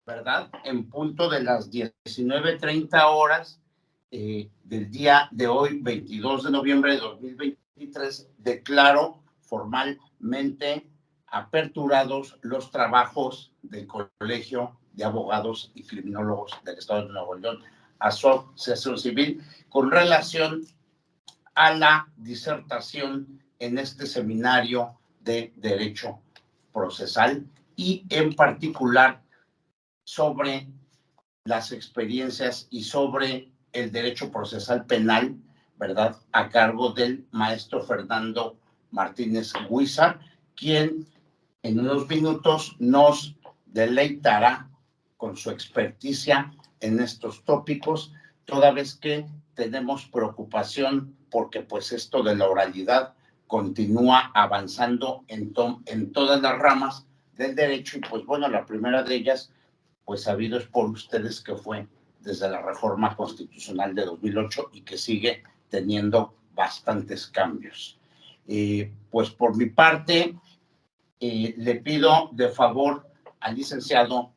¿verdad? En punto de las 19:30 del día de hoy, 22 de noviembre de 2023, declaro formalmente aperturados los trabajos del Colegio de Abogados y Criminólogos del Estado de Nuevo León, Asociación Civil, con relación a la disertación en este seminario de Derecho Procesal y en particular sobre las experiencias y sobre el derecho procesal penal, ¿verdad? A cargo del maestro Fernando Martínez Huizar, quien en unos minutos nos deleitará con su experticia en estos tópicos, toda vez que tenemos preocupación porque pues esto de la oralidad continúa avanzando en todas las ramas del derecho y pues bueno, la primera de ellas pues sabido es por ustedes que fue desde la reforma constitucional de 2008 y que sigue teniendo bastantes cambios. Pues por mi parte, le pido de favor al licenciado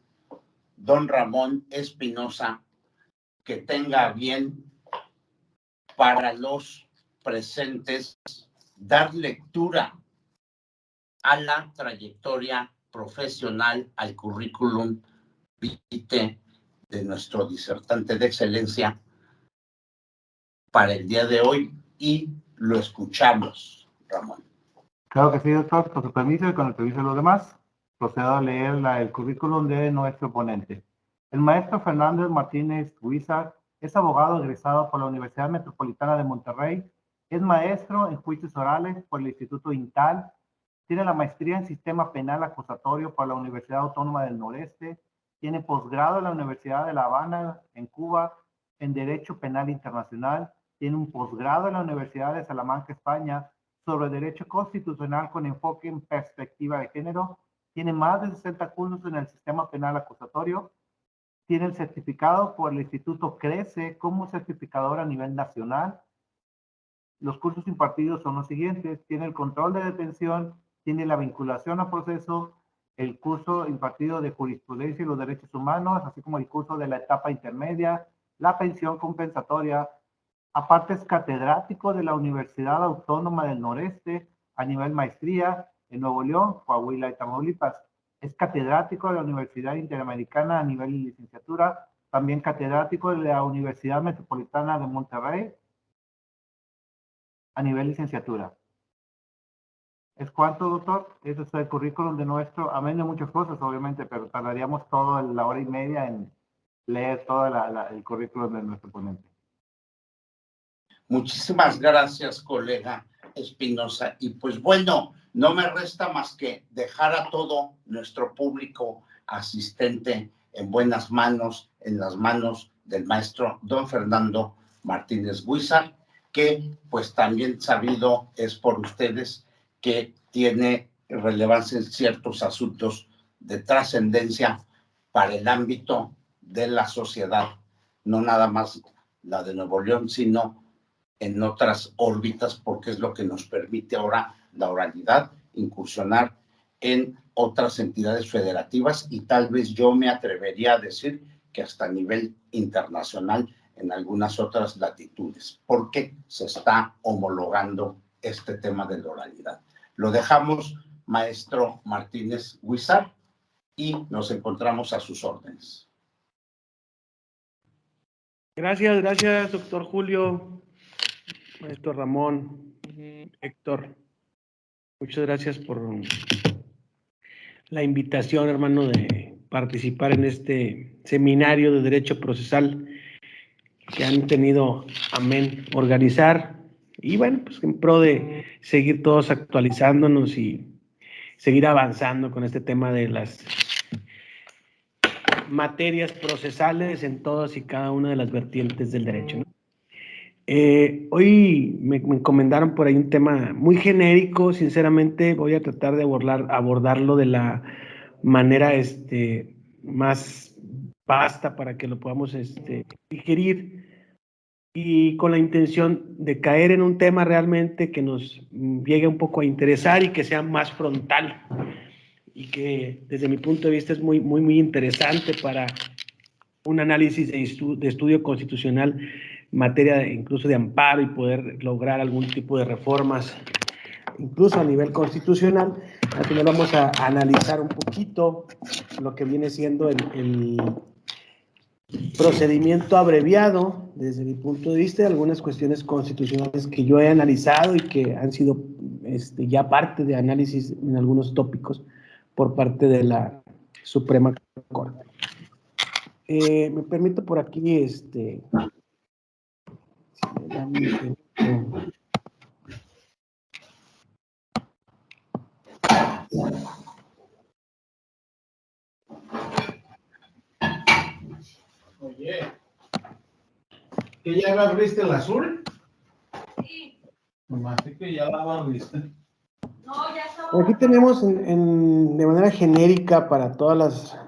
don Ramón Espinosa que tenga bien para los presentes dar lectura a la trayectoria profesional, al currículum vitae de nuestro disertante de excelencia para el día de hoy y lo escuchamos, Ramón. Claro que sí, doctor. Con su permiso y con el permiso de los demás, procedo a leer el currículum de nuestro ponente. El maestro Fernando Martínez Huizar es abogado egresado por la Universidad Metropolitana de Monterrey, es maestro en juicios orales por el Instituto INTAL, tiene la maestría en Sistema Penal Acusatorio por la Universidad Autónoma del Noreste, tiene posgrado en la Universidad de La Habana, en Cuba, en Derecho Penal Internacional, tiene un posgrado en la Universidad de Salamanca, España, sobre Derecho Constitucional con enfoque en perspectiva de género, tiene más de 60 cursos en el Sistema Penal Acusatorio, tiene el certificado por el Instituto CRECE como certificador a nivel nacional. Los cursos impartidos son los siguientes: tiene el control de detención, tiene la vinculación a proceso, el curso impartido de jurisprudencia y los derechos humanos, así como el curso de la etapa intermedia, la pensión compensatoria. Aparte es catedrático de la Universidad Autónoma del Noreste a nivel maestría en Nuevo León, Coahuila y Tamaulipas. Es catedrático de la Universidad Interamericana a nivel licenciatura, también catedrático de la Universidad Metropolitana de Monterrey a nivel licenciatura. ¿Es cuánto, doctor? Ese es el currículum de nuestro, amén de muchas cosas, obviamente, pero tardaríamos toda la hora y media en leer todo el currículum de nuestro ponente. Muchísimas gracias, colega Espinosa. Y pues bueno, no me resta más que dejar a todo nuestro público asistente en buenas manos, en las manos del maestro don Fernando Martínez Huizar, que pues también sabido es por ustedes que tiene relevancia en ciertos asuntos de trascendencia para el ámbito de la sociedad, no nada más la de Nuevo León, sino en otras órbitas, porque es lo que nos permite ahora la oralidad, incursionar en otras entidades federativas y tal vez yo me atrevería a decir que hasta a nivel internacional en algunas otras latitudes, porque se está homologando este tema de la oralidad. Lo dejamos, maestro Martínez Huizar, y nos encontramos a sus órdenes. Gracias, doctor Julio, maestro Ramón, Héctor. Muchas gracias por la invitación, hermano, de participar en este seminario de Derecho Procesal que han tenido amén organizar. Y bueno, pues en pro de seguir todos actualizándonos y seguir avanzando con este tema de las materias procesales en todas y cada una de las vertientes del derecho, ¿no? Hoy me encomendaron por ahí un tema muy genérico. Sinceramente voy a tratar de abordarlo de la manera más vasta para que lo podamos digerir, y con la intención de caer en un tema realmente que nos llegue un poco a interesar y que sea más frontal. y que desde mi punto de vista es muy, muy, muy interesante para un análisis de estudio constitucional en materia incluso de amparo y poder lograr algún tipo de reformas, incluso a nivel constitucional. Al final vamos a analizar un poquito lo que viene siendo el procedimiento abreviado, desde mi punto de vista, algunas cuestiones constitucionales que yo he analizado y que han sido ya parte de análisis en algunos tópicos por parte de la Suprema Corte. Me permito por aquí, Oye, ¿que ya abriste el azul? Sí. Nomás que ya la abriste. No, ya estaba. Aquí tenemos de manera genérica para todas las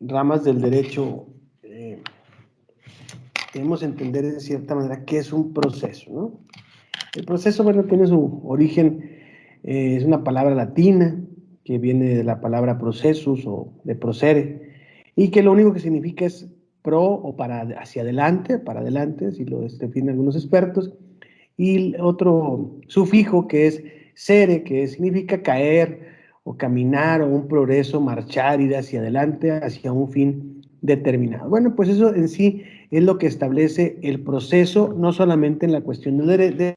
ramas del derecho, debemos entender de cierta manera qué es un proceso, ¿no? El proceso, bueno, tiene su origen, es una palabra latina que viene de la palabra processus o de procere, y que lo único que significa es pro o para hacia adelante, para adelante, si lo definen algunos expertos, y otro sufijo que es sere, que significa caer o caminar o un progreso, marchar, ir hacia adelante, hacia un fin determinado. Bueno, pues eso en sí es lo que establece el proceso, no solamente en la cuestión del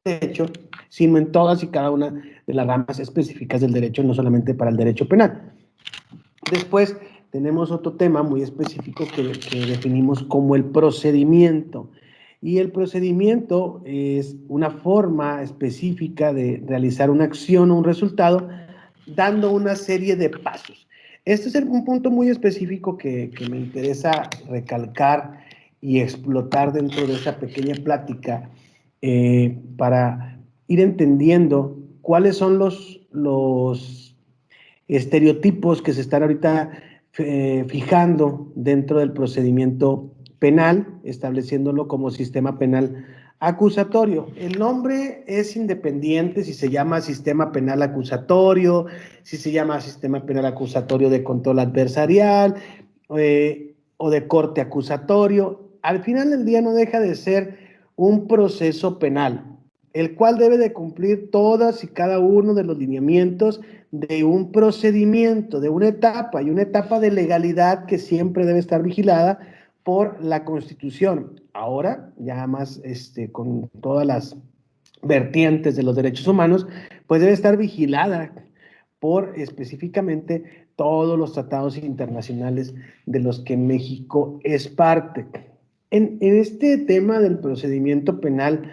derecho, sino en todas y cada una de las ramas específicas del derecho, no solamente para el derecho penal. Después tenemos otro tema muy específico que definimos como el procedimiento. Y el procedimiento es una forma específica de realizar una acción o un resultado dando una serie de pasos. Este es un punto muy específico que me interesa recalcar y explotar dentro de esa pequeña plática para ir entendiendo cuáles son los estereotipos que se están ahorita fijando dentro del procedimiento penal, estableciéndolo como sistema penal acusatorio. El nombre es independiente si se llama sistema penal acusatorio, si se llama sistema penal acusatorio de control adversarial o de corte acusatorio. Al final del día no deja de ser un proceso penal, el cual debe de cumplir todas y cada uno de los lineamientos de un procedimiento, de una etapa, y una etapa de legalidad que siempre debe estar vigilada por la Constitución. Ahora, ya más con todas las vertientes de los derechos humanos, pues debe estar vigilada por específicamente todos los tratados internacionales de los que México es parte. En este tema del procedimiento penal,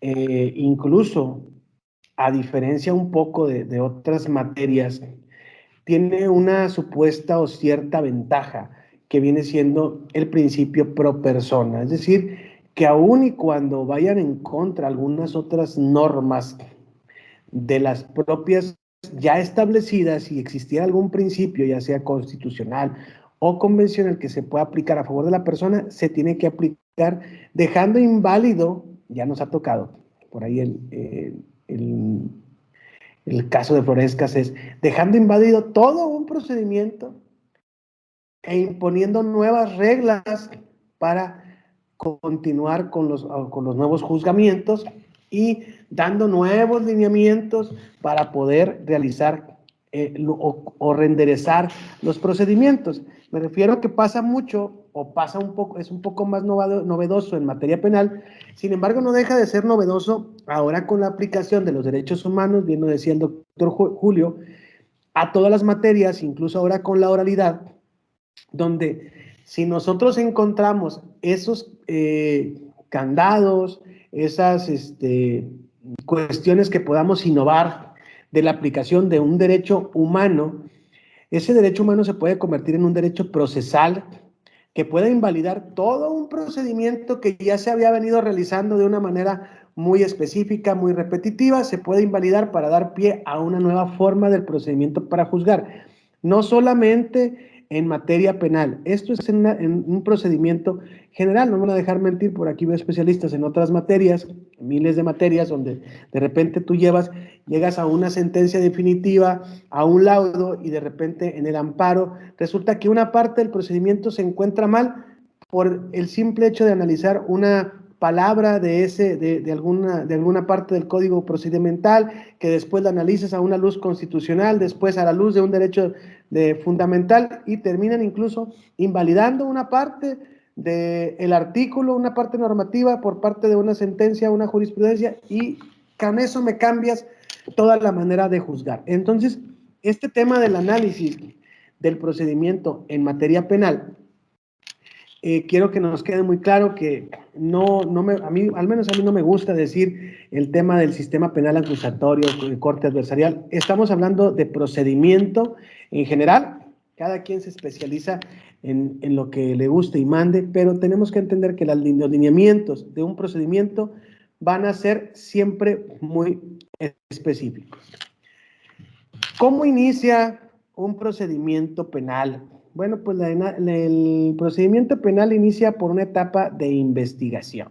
incluso a diferencia un poco de otras materias, tiene una supuesta o cierta ventaja que viene siendo el principio pro persona, es decir, que aun y cuando vayan en contra algunas otras normas de las propias ya establecidas, y existiera algún principio, ya sea constitucional o convencional, que se pueda aplicar a favor de la persona, se tiene que aplicar dejando inválido, ya nos ha tocado por ahí el caso de Flores Cassés, dejando inválido todo un procedimiento e imponiendo nuevas reglas para continuar con los nuevos juzgamientos y dando nuevos lineamientos para poder realizar o renderezar los procedimientos. Me refiero a que pasa mucho o pasa un poco, es un poco más novedoso en materia penal, sin embargo no deja de ser novedoso ahora con la aplicación de los derechos humanos, bien lo decía el doctor Julio, a todas las materias, incluso ahora con la oralidad, donde si nosotros encontramos esos candados, esas cuestiones que podamos innovar de la aplicación de un derecho humano, ese derecho humano se puede convertir en un derecho procesal que pueda invalidar todo un procedimiento que ya se había venido realizando de una manera muy específica, muy repetitiva, se puede invalidar para dar pie a una nueva forma del procedimiento para juzgar. No solamente en materia penal. Esto es en un procedimiento general, no me van a dejar mentir, por aquí veo especialistas en otras materias, miles de materias, donde de repente tú llegas a una sentencia definitiva, a un laudo, y de repente en el amparo resulta que una parte del procedimiento se encuentra mal por el simple hecho de analizar una palabra de alguna parte del código procedimental, que después la analizas a una luz constitucional, después a la luz de un derecho fundamental, y terminan incluso invalidando una parte del artículo, una parte normativa por parte de una sentencia, una jurisprudencia, y con eso me cambias toda la manera de juzgar. Entonces, este tema del análisis del procedimiento en materia penal, quiero que nos quede muy claro que al menos a mí no me gusta decir el tema del sistema penal acusatorio, corte adversarial. Estamos hablando de procedimiento en general. Cada quien se especializa en lo que le guste y mande, pero tenemos que entender que los lineamientos de un procedimiento van a ser siempre muy específicos. ¿Cómo inicia un procedimiento penal? Bueno, pues el procedimiento penal inicia por una etapa de investigación.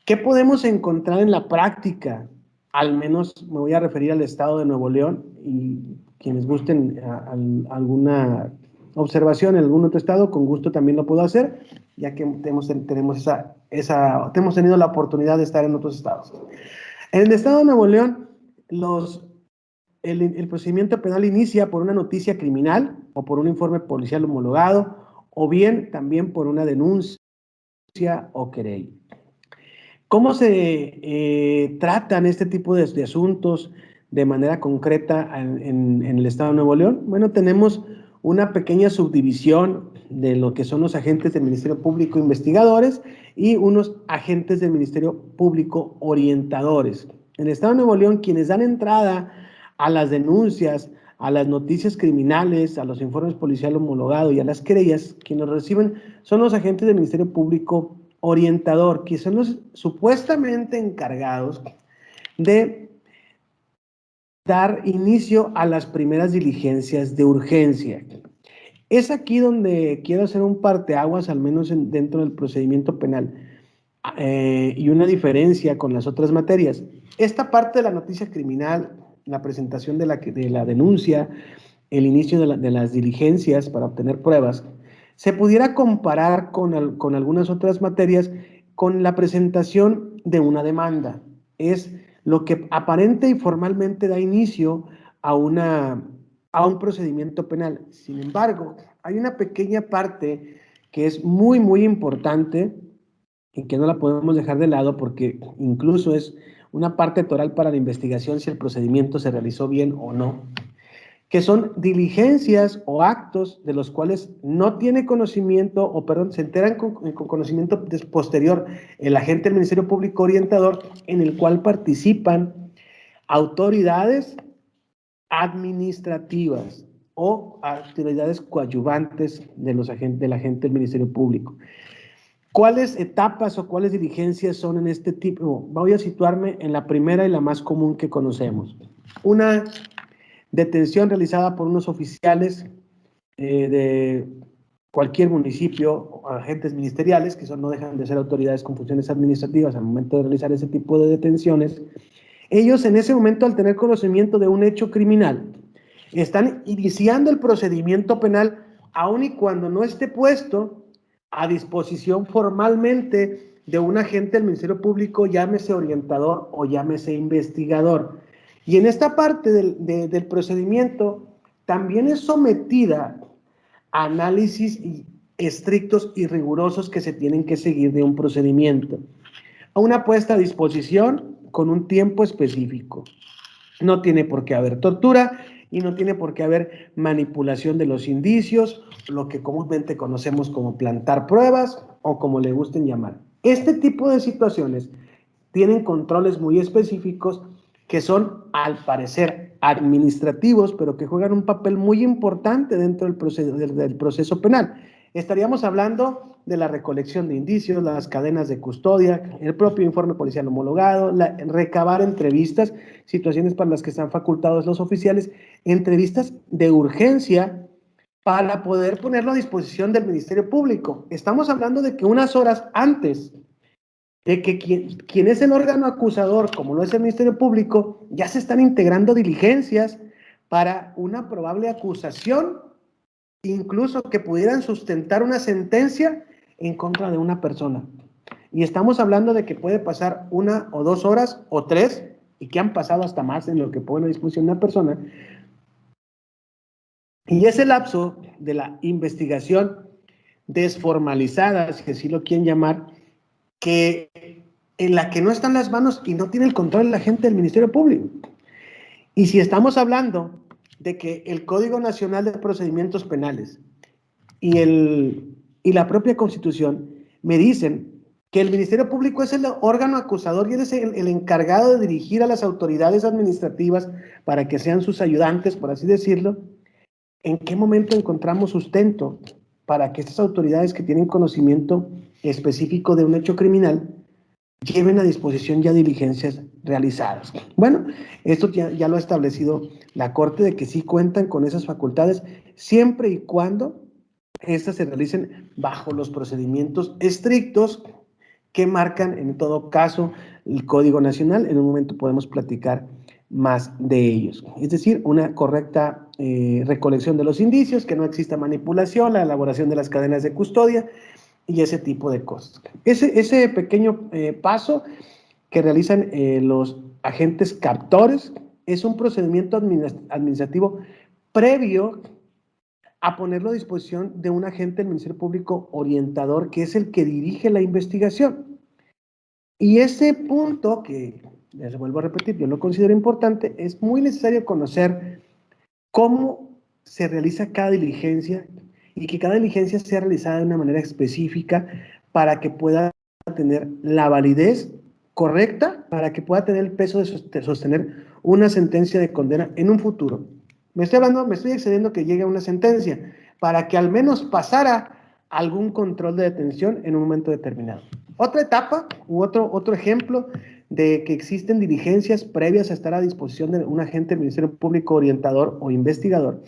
¿Qué podemos encontrar en la práctica? Al menos me voy a referir al estado de Nuevo León, y quienes gusten alguna observación en algún otro estado, con gusto también lo puedo hacer, ya que hemos tenido la oportunidad de estar en otros estados. En el estado de Nuevo León, el procedimiento penal inicia por una noticia criminal o por un informe policial homologado, o bien también por una denuncia o querella. ¿Cómo se tratan este tipo de asuntos de manera concreta en el estado de Nuevo León? Bueno, tenemos una pequeña subdivisión de lo que son los agentes del Ministerio Público investigadores y unos agentes del Ministerio Público orientadores. En el estado de Nuevo León, quienes dan entrada a las denuncias, a las noticias criminales, a los informes policiales homologados y a las querellas, quienes los reciben son los agentes del Ministerio Público orientador, que son los supuestamente encargados de dar inicio a las primeras diligencias de urgencia. Es aquí donde quiero hacer un parteaguas, al menos dentro del procedimiento penal, y una diferencia con las otras materias. Esta parte de la noticia criminal, la presentación de la denuncia, el inicio de las diligencias para obtener pruebas, se pudiera comparar con algunas otras materias con la presentación de una demanda. Es lo que aparente y formalmente da inicio a un procedimiento penal. Sin embargo, hay una pequeña parte que es muy, muy importante y que no la podemos dejar de lado, porque incluso es una parte toral para la investigación si el procedimiento se realizó bien o no, que son diligencias o actos de los cuales no tiene conocimiento, se enteran con conocimiento posterior el agente del Ministerio Público orientador, en el cual participan autoridades administrativas o autoridades coadyuvantes del agente del Ministerio Público. ¿Cuáles etapas o cuáles diligencias son en este tipo? Voy a situarme en la primera y la más común que conocemos. Una detención realizada por unos oficiales de cualquier municipio o agentes ministeriales, que no dejan de ser autoridades con funciones administrativas al momento de realizar ese tipo de detenciones. Ellos en ese momento, al tener conocimiento de un hecho criminal, están iniciando el procedimiento penal, aun y cuando no esté puesto a disposición formalmente de un agente del Ministerio Público, llámese orientador o llámese investigador. Y en esta parte del procedimiento también es sometida a análisis estrictos y rigurosos que se tienen que seguir de un procedimiento. A una puesta a disposición con un tiempo específico. No tiene por qué haber tortura y no tiene por qué haber manipulación de los indicios, lo que comúnmente conocemos como plantar pruebas o como le gusten llamar. Este tipo de situaciones tienen controles muy específicos que son, al parecer, administrativos, pero que juegan un papel muy importante dentro del proceso penal. Estaríamos hablando de la recolección de indicios, las cadenas de custodia, el propio informe policial homologado, recabar entrevistas, situaciones para las que están facultados los oficiales, entrevistas de urgencia para poder ponerlo a disposición del Ministerio Público. Estamos hablando de que unas horas antes de que quien es el órgano acusador, como lo es el Ministerio Público, ya se están integrando diligencias para una probable acusación, incluso que pudieran sustentar una sentencia en contra de una persona. Y estamos hablando de que puede pasar 1 o 2 horas o 3, y que han pasado hasta más en lo que pone a disposición una persona. Y ese lapso de la investigación desformalizada, si así lo quieren llamar, que en la que no están las manos y no tiene el control la gente del Ministerio Público. Y si estamos hablando de que el Código Nacional de Procedimientos Penales y la propia Constitución me dicen que el Ministerio Público es el órgano acusador y es el encargado de dirigir a las autoridades administrativas para que sean sus ayudantes, por así decirlo, ¿en qué momento encontramos sustento para que estas autoridades que tienen conocimiento específico de un hecho criminal lleven a disposición ya diligencias realizadas? Bueno, esto ya lo ha establecido la Corte, de que sí cuentan con esas facultades siempre y cuando estas se realicen bajo los procedimientos estrictos que marcan en todo caso el Código Nacional. En un momento podemos platicar más de ellos. Es decir, una correcta recolección de los indicios, que no exista manipulación, la elaboración de las cadenas de custodia y ese tipo de cosas. Ese pequeño paso que realizan los agentes captores es un procedimiento administrativo previo a ponerlo a disposición de un agente del Ministerio Público orientador, que es el que dirige la investigación. Y ese punto, que les vuelvo a repetir, yo lo considero importante, es muy necesario conocer cómo se realiza cada diligencia y que cada diligencia sea realizada de una manera específica para que pueda tener la validez correcta, para que pueda tener el peso de sostener una sentencia de condena en un futuro. Me estoy excediendo que llegue a una sentencia, para que al menos pasara algún control de detención en un momento determinado. Otra etapa u otro ejemplo de que existen diligencias previas a estar a disposición de un agente del Ministerio Público orientador o investigador.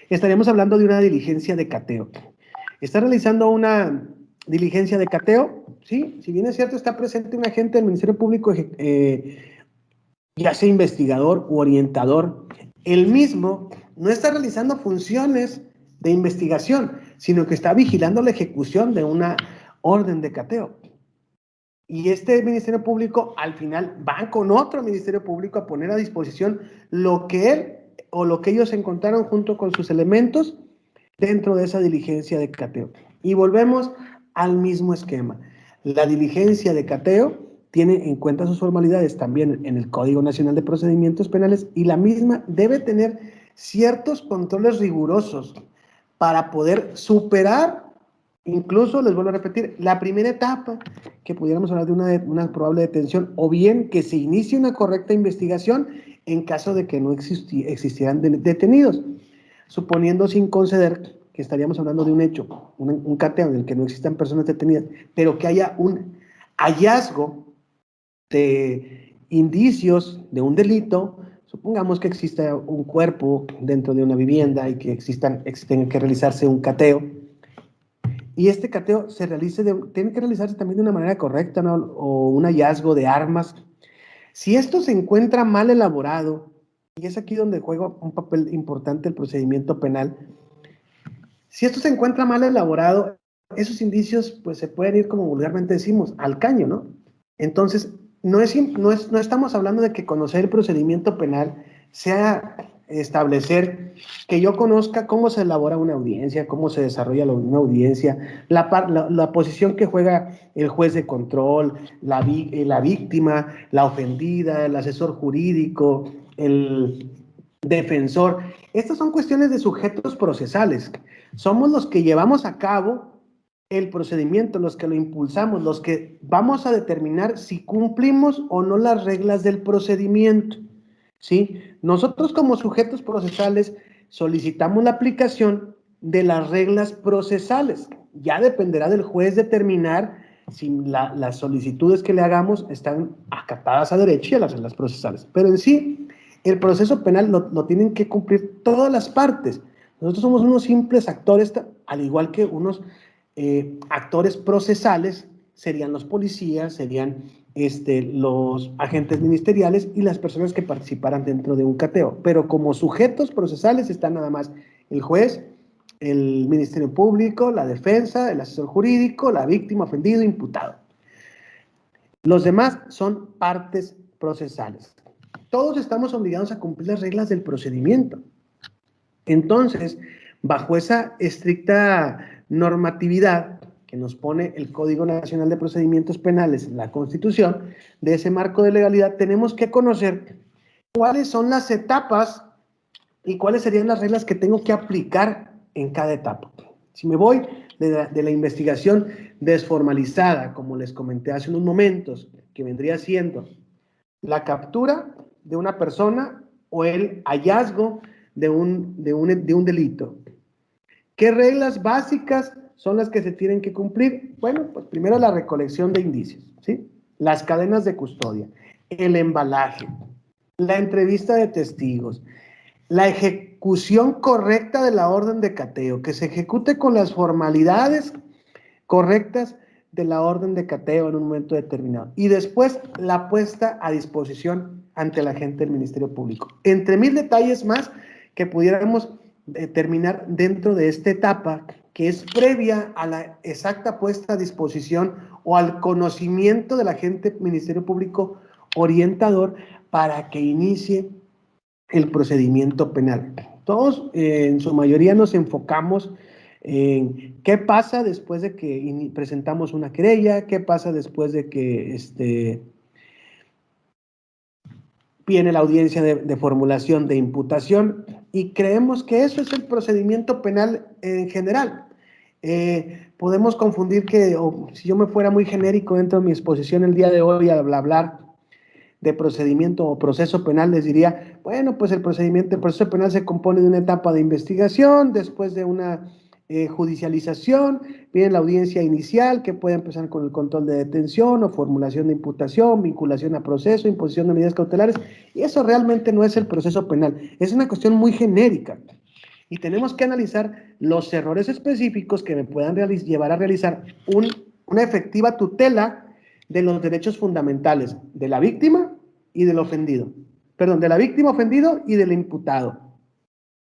Estaríamos hablando de una diligencia de cateo. Está realizando una diligencia de cateo, ¿sí? Si bien es cierto, está presente un agente del Ministerio Público, ya sea investigador u orientador, el mismo no está realizando funciones de investigación, sino que está vigilando la ejecución de una orden de cateo. Y este Ministerio Público al final va con otro Ministerio Público a poner a disposición lo que él o lo que ellos encontraron junto con sus elementos dentro de esa diligencia de cateo. Y volvemos al mismo esquema. La diligencia de cateo tiene en cuenta sus formalidades también en el Código Nacional de Procedimientos Penales, y la misma debe tener ciertos controles rigurosos para poder superar, incluso, les vuelvo a repetir, la primera etapa, que pudiéramos hablar de una probable detención, o bien que se inicie una correcta investigación en caso de que no existieran detenidos, suponiendo sin conceder que estaríamos hablando de un hecho, un cateo en el que no existan personas detenidas, pero que haya un hallazgo de indicios de un delito. Supongamos que exista un cuerpo dentro de una vivienda y que tenga que realizarse un cateo, y este cateo tiene que realizarse también de una manera correcta, ¿no? O un hallazgo de armas. Si esto se encuentra mal elaborado, y es aquí donde juega un papel importante el procedimiento penal, si esto se encuentra mal elaborado, esos indicios pues se pueden ir, como vulgarmente decimos, al caño, ¿no? Entonces, no estamos hablando de que conocer el procedimiento penal sea establecer que yo conozca cómo se elabora una audiencia, cómo se desarrolla una audiencia, la posición que juega el juez de control, la víctima, la ofendida, el asesor jurídico, el defensor. Estas son cuestiones de sujetos procesales. Somos los que llevamos a cabo el procedimiento, los que lo impulsamos, los que vamos a determinar si cumplimos o no las reglas del procedimiento, ¿sí? Nosotros, como sujetos procesales, solicitamos la aplicación de las reglas procesales. Ya dependerá del juez determinar si las solicitudes que le hagamos están acatadas a derecho y a las reglas procesales. Pero en sí, el proceso penal lo tienen que cumplir todas las partes, Nosotros somos unos simples actores, al igual que unos actores procesales, serían los policías, serían los agentes ministeriales y las personas que participaran dentro de un cateo. Pero como sujetos procesales están nada más el juez, el Ministerio Público, la defensa, el asesor jurídico, la víctima, ofendido, imputado. Los demás son partes procesales. Todos estamos obligados a cumplir las reglas del procedimiento. Entonces, bajo esa estricta normatividad que nos pone el Código Nacional de Procedimientos Penales, la Constitución, de ese marco de legalidad, tenemos que conocer cuáles son las etapas y cuáles serían las reglas que tengo que aplicar en cada etapa. Si me voy de la investigación desformalizada, como les comenté hace unos momentos, que vendría siendo la captura de una persona o el hallazgo de un delito. ¿Qué reglas básicas son las que se tienen que cumplir? Bueno, pues primero la recolección de indicios, ¿sí? Las cadenas de custodia, el embalaje, la entrevista de testigos, la ejecución correcta de la orden de cateo, que se ejecute con las formalidades correctas de la orden de cateo en un momento determinado. Y después la puesta a disposición ante la gente del Ministerio Público. Entre mil detalles más que pudiéramos terminar dentro de esta etapa, que es previa a la exacta puesta a disposición o al conocimiento del agente del Ministerio Público orientador para que inicie el procedimiento penal. Todos, en su mayoría, nos enfocamos en qué pasa después de que presentamos una querella, qué pasa después de que viene la audiencia de formulación de imputación, y creemos que eso es el procedimiento penal en general. Podemos confundir si yo me fuera muy genérico dentro de mi exposición el día de hoy al hablar de procedimiento o proceso penal, les diría, bueno, pues el proceso penal se compone de una etapa de investigación, después de una judicialización, viene la audiencia inicial, que puede empezar con el control de detención o formulación de imputación, vinculación a proceso, imposición de medidas cautelares, y eso realmente no es el proceso penal, es una cuestión muy genérica, y tenemos que analizar los errores específicos que me puedan llevar a realizar una efectiva tutela de los derechos fundamentales de la víctima y del ofendido. Perdón, de la víctima, ofendido y del imputado.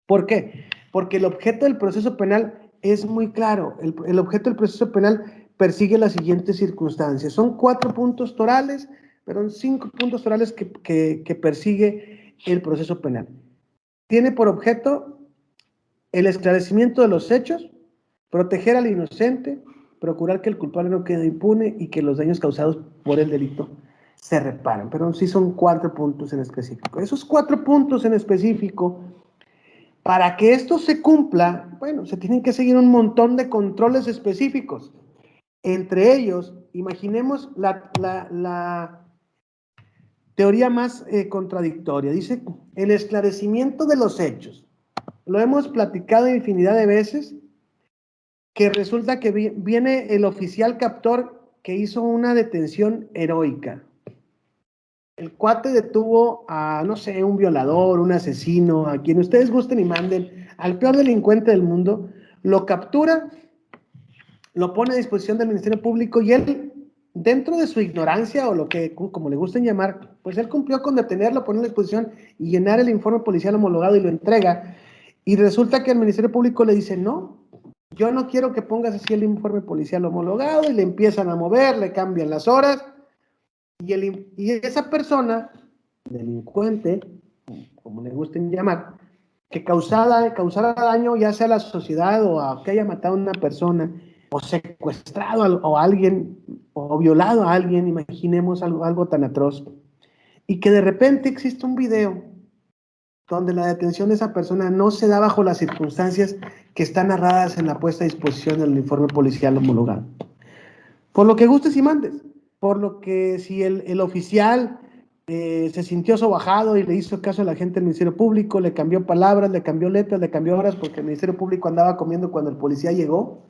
¿Por qué? Porque el objeto del proceso penal es muy claro. El objeto del proceso penal persigue las siguientes circunstancias. Son 4 puntos torales, pero 5 puntos torales que persigue el proceso penal. Tiene por objeto el esclarecimiento de los hechos, proteger al inocente, procurar que el culpable no quede impune y que los daños causados por el delito se reparen. Pero sí son 4 puntos en específico. Esos 4 puntos en específico, para que esto se cumpla, bueno, se tienen que seguir un montón de controles específicos. Entre ellos, imaginemos la teoría más contradictoria. Dice, el esclarecimiento de los hechos. Lo hemos platicado infinidad de veces, que resulta que viene el oficial captor que hizo una detención heroica. El cuate detuvo a, no sé, un violador, un asesino, a quien ustedes gusten y manden, al peor delincuente del mundo, lo captura, lo pone a disposición del Ministerio Público y él, dentro de su ignorancia o lo que, como le gusten llamar, pues él cumplió con detenerlo, ponerlo a disposición y llenar el informe policial homologado y lo entrega. Y resulta que el Ministerio Público le dice, no, yo no quiero que pongas así el informe policial homologado, y le empiezan a mover, le cambian las horas, y esa persona, delincuente, como le gusten llamar, que causara daño ya sea a la sociedad o a que haya matado a una persona, o secuestrado a alguien, o violado a alguien, imaginemos algo tan atroz, y que de repente existe un video donde la detención de esa persona no se da bajo las circunstancias que están narradas en la puesta a disposición del informe policial homologado. Por lo que gustes y mandes, por lo que si el oficial se sintió sobajado y le hizo caso a la gente del Ministerio Público, le cambió palabras, le cambió letras, le cambió horas, porque el Ministerio Público andaba comiendo cuando el policía llegó,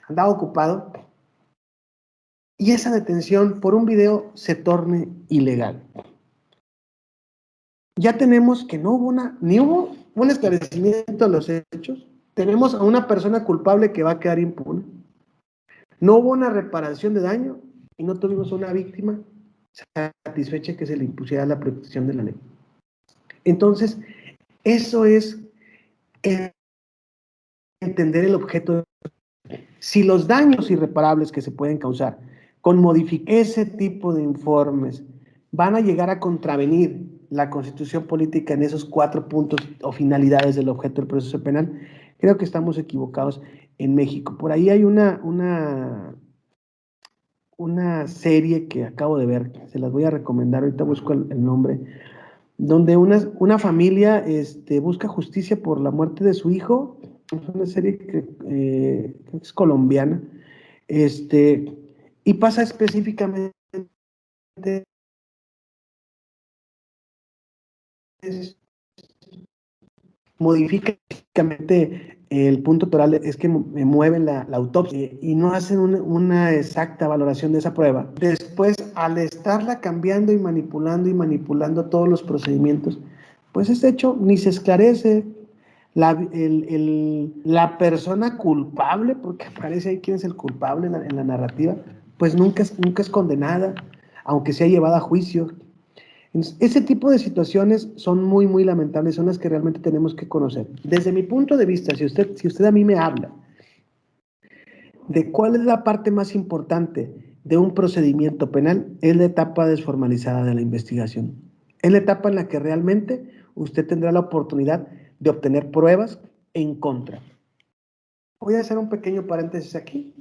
andaba ocupado, y esa detención por un video se torne ilegal. Ya tenemos que ni hubo un esclarecimiento de los hechos, tenemos a una persona culpable que va a quedar impune. No hubo una reparación de daño y no tuvimos una víctima satisfecha que se le impusiera la protección de la ley. Entonces, eso es entender el objeto. Si los daños irreparables que se pueden causar con modificar ese tipo de informes van a llegar a contravenir la Constitución política en esos 4 puntos o finalidades del objeto del proceso penal, creo que estamos equivocados en México. Por ahí hay una serie que acabo de ver, se las voy a recomendar, ahorita busco el nombre, donde una familia busca justicia por la muerte de su hijo. Es una serie que es colombiana, y pasa específicamente modifica el punto toral, es que mueven la autopsia y no hacen una exacta valoración de esa prueba. Después, al estarla cambiando y manipulando todos los procedimientos, pues este hecho ni se esclarece. La persona culpable, porque aparece ahí quién es el culpable en la narrativa, pues nunca es condenada, aunque sea llevada a juicio. Entonces, ese tipo de situaciones son muy, muy lamentables, son las que realmente tenemos que conocer. Desde mi punto de vista, si usted a mí me habla de cuál es la parte más importante de un procedimiento penal, es la etapa desformalizada de la investigación. Es la etapa en la que realmente usted tendrá la oportunidad de obtener pruebas en contra. Voy a hacer un pequeño paréntesis aquí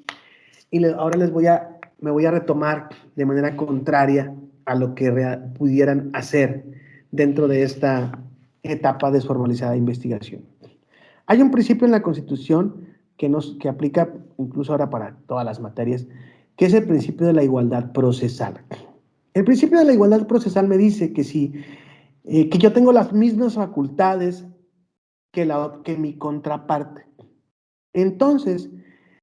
y ahora me voy a retomar de manera contraria a lo que pudieran hacer dentro de esta etapa desformalizada de investigación. Hay un principio en la Constitución que aplica incluso ahora para todas las materias, que es el principio de la igualdad procesal. El principio de la igualdad procesal me dice que que yo tengo las mismas facultades que mi contraparte. Entonces,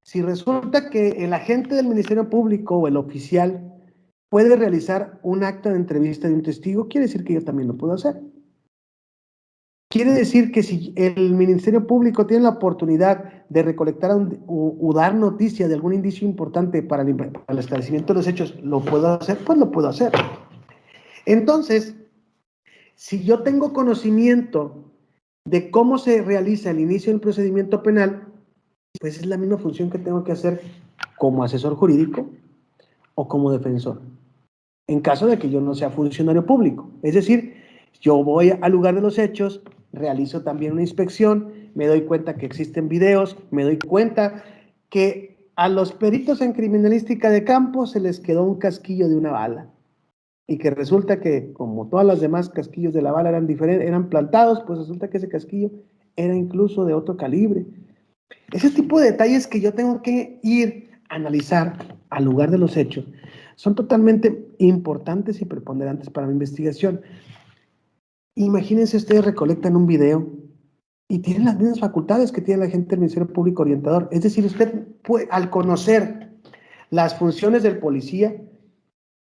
si resulta que el agente del Ministerio Público o el oficial puede realizar un acta de entrevista de un testigo, quiere decir que yo también lo puedo hacer. Quiere decir que si el Ministerio Público tiene la oportunidad de recolectar o dar noticia de algún indicio importante para el esclarecimiento de los hechos, ¿lo puedo hacer? Pues lo puedo hacer. Entonces, si yo tengo conocimiento de cómo se realiza el inicio del procedimiento penal, pues es la misma función que tengo que hacer como asesor jurídico o como defensor, en caso de que yo no sea funcionario público. Es decir, yo voy al lugar de los hechos, realizo también una inspección, me doy cuenta que existen videos, me doy cuenta que a los peritos en criminalística de campo se les quedó un casquillo de una bala. Y que resulta que, como todas las demás casquillos de la bala eran plantados, pues resulta que ese casquillo era incluso de otro calibre. Ese tipo de detalles que yo tengo que ir a analizar al lugar de los hechos son totalmente importantes y preponderantes para mi investigación. Imagínense, ustedes recolectan un video y tienen las mismas facultades que tiene la gente del Ministerio Público Orientador. Es decir, usted puede, al conocer las funciones del policía,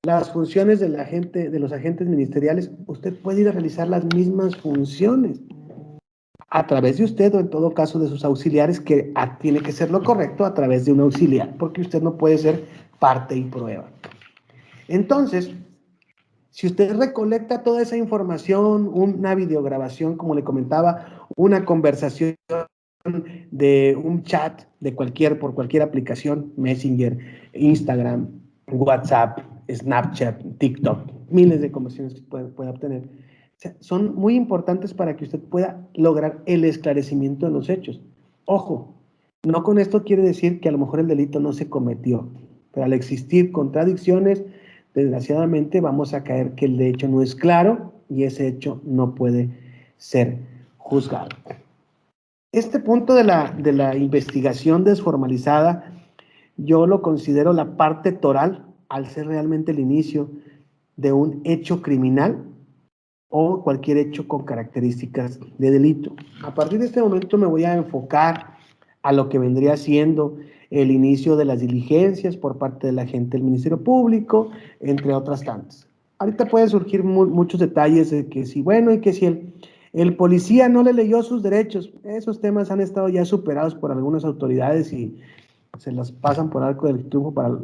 las funciones de los agentes ministeriales, usted puede ir a realizar las mismas funciones a través de usted o en todo caso de sus auxiliares, que tiene que ser lo correcto a través de un auxiliar, porque usted no puede ser parte y prueba. Entonces, si usted recolecta toda esa información, una videograbación, como le comentaba, una conversación de un chat por cualquier aplicación, Messenger, Instagram, WhatsApp, Snapchat, TikTok, miles de conversaciones que puede obtener, o sea, son muy importantes para que usted pueda lograr el esclarecimiento de los hechos. Ojo, no con esto quiere decir que a lo mejor el delito no se cometió, pero al existir contradicciones, desgraciadamente vamos a caer que el hecho no es claro y ese hecho no puede ser juzgado. Este punto de la investigación desformalizada, yo lo considero la parte toral, al ser realmente el inicio de un hecho criminal o cualquier hecho con características de delito. A partir de este momento me voy a enfocar a lo que vendría siendo el inicio de las diligencias por parte de la gente del Ministerio Público, entre otras tantas. Ahorita pueden surgir muchos detalles de que si, bueno, y que si El policía no le leyó sus derechos. Esos temas han estado ya superados por algunas autoridades y se las pasan por arco del triunfo para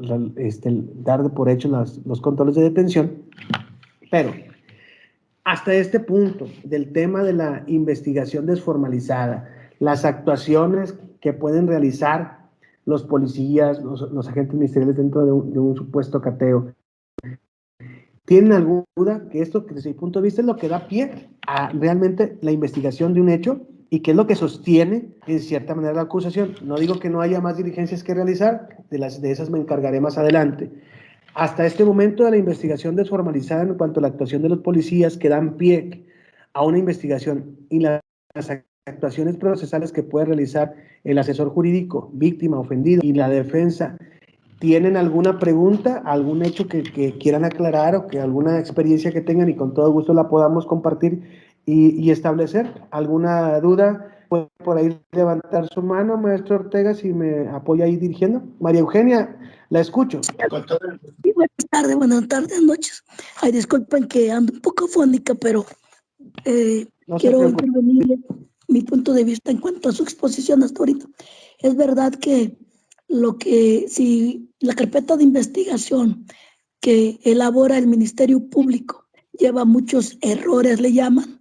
dar por hecho los controles de detención. Pero hasta este punto del tema de la investigación desformalizada, las actuaciones que pueden realizar los policías, los agentes ministeriales dentro de un supuesto cateo, ¿tienen alguna duda que esto, desde mi punto de vista, es lo que da pie a realmente la investigación de un hecho y que es lo que sostiene, en cierta manera, la acusación? No digo que no haya más diligencias que realizar, de esas me encargaré más adelante. Hasta este momento de la investigación desformalizada en cuanto a la actuación de los policías que dan pie a una investigación y las actuaciones procesales que puede realizar el asesor jurídico, víctima, ofendido y la defensa, ¿tienen alguna pregunta, algún hecho que quieran aclarar o que alguna experiencia que tengan y con todo gusto la podamos compartir y establecer? ¿Alguna duda? Puede por ahí levantar su mano, maestro Ortega, si me apoya ahí dirigiendo. María Eugenia, la escucho. Con todo el... Sí, buenas tardes, noches. Ay, disculpen que ando un poco afónica, pero No se quiero preocupe. intervenir mi punto de vista en cuanto a su exposición hasta ahorita. Es verdad que si la carpeta de investigación que elabora el Ministerio Público lleva muchos errores, le llaman,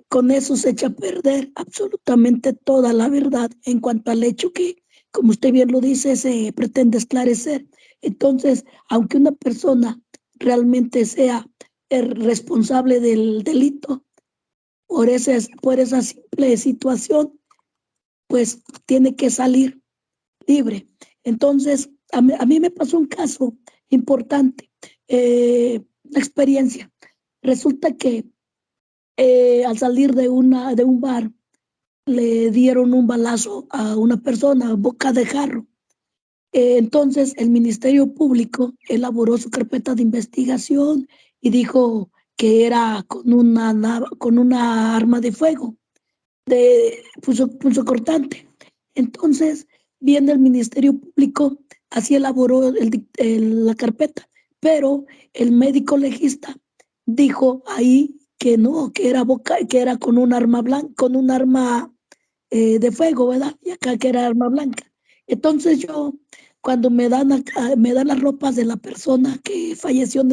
con eso se echa a perder absolutamente toda la verdad en cuanto al hecho que, como usted bien lo dice, se pretende esclarecer. Entonces, aunque una persona realmente sea el responsable del delito por esa simple situación, pues tiene que salir libre. Entonces, a mí me pasó un caso importante, una experiencia. Resulta que al salir de un bar, le dieron un balazo a una persona, boca de jarro. Entonces, el Ministerio Público elaboró su carpeta de investigación y dijo que era con una arma de fuego, de punzocortante. Entonces, viendo el Ministerio Público, así elaboró la carpeta, pero el médico legista dijo ahí que no, que era con un arma blanca, con un arma de fuego, ¿verdad? Y acá que era arma blanca. Entonces yo, cuando me dan las ropas de la persona que falleció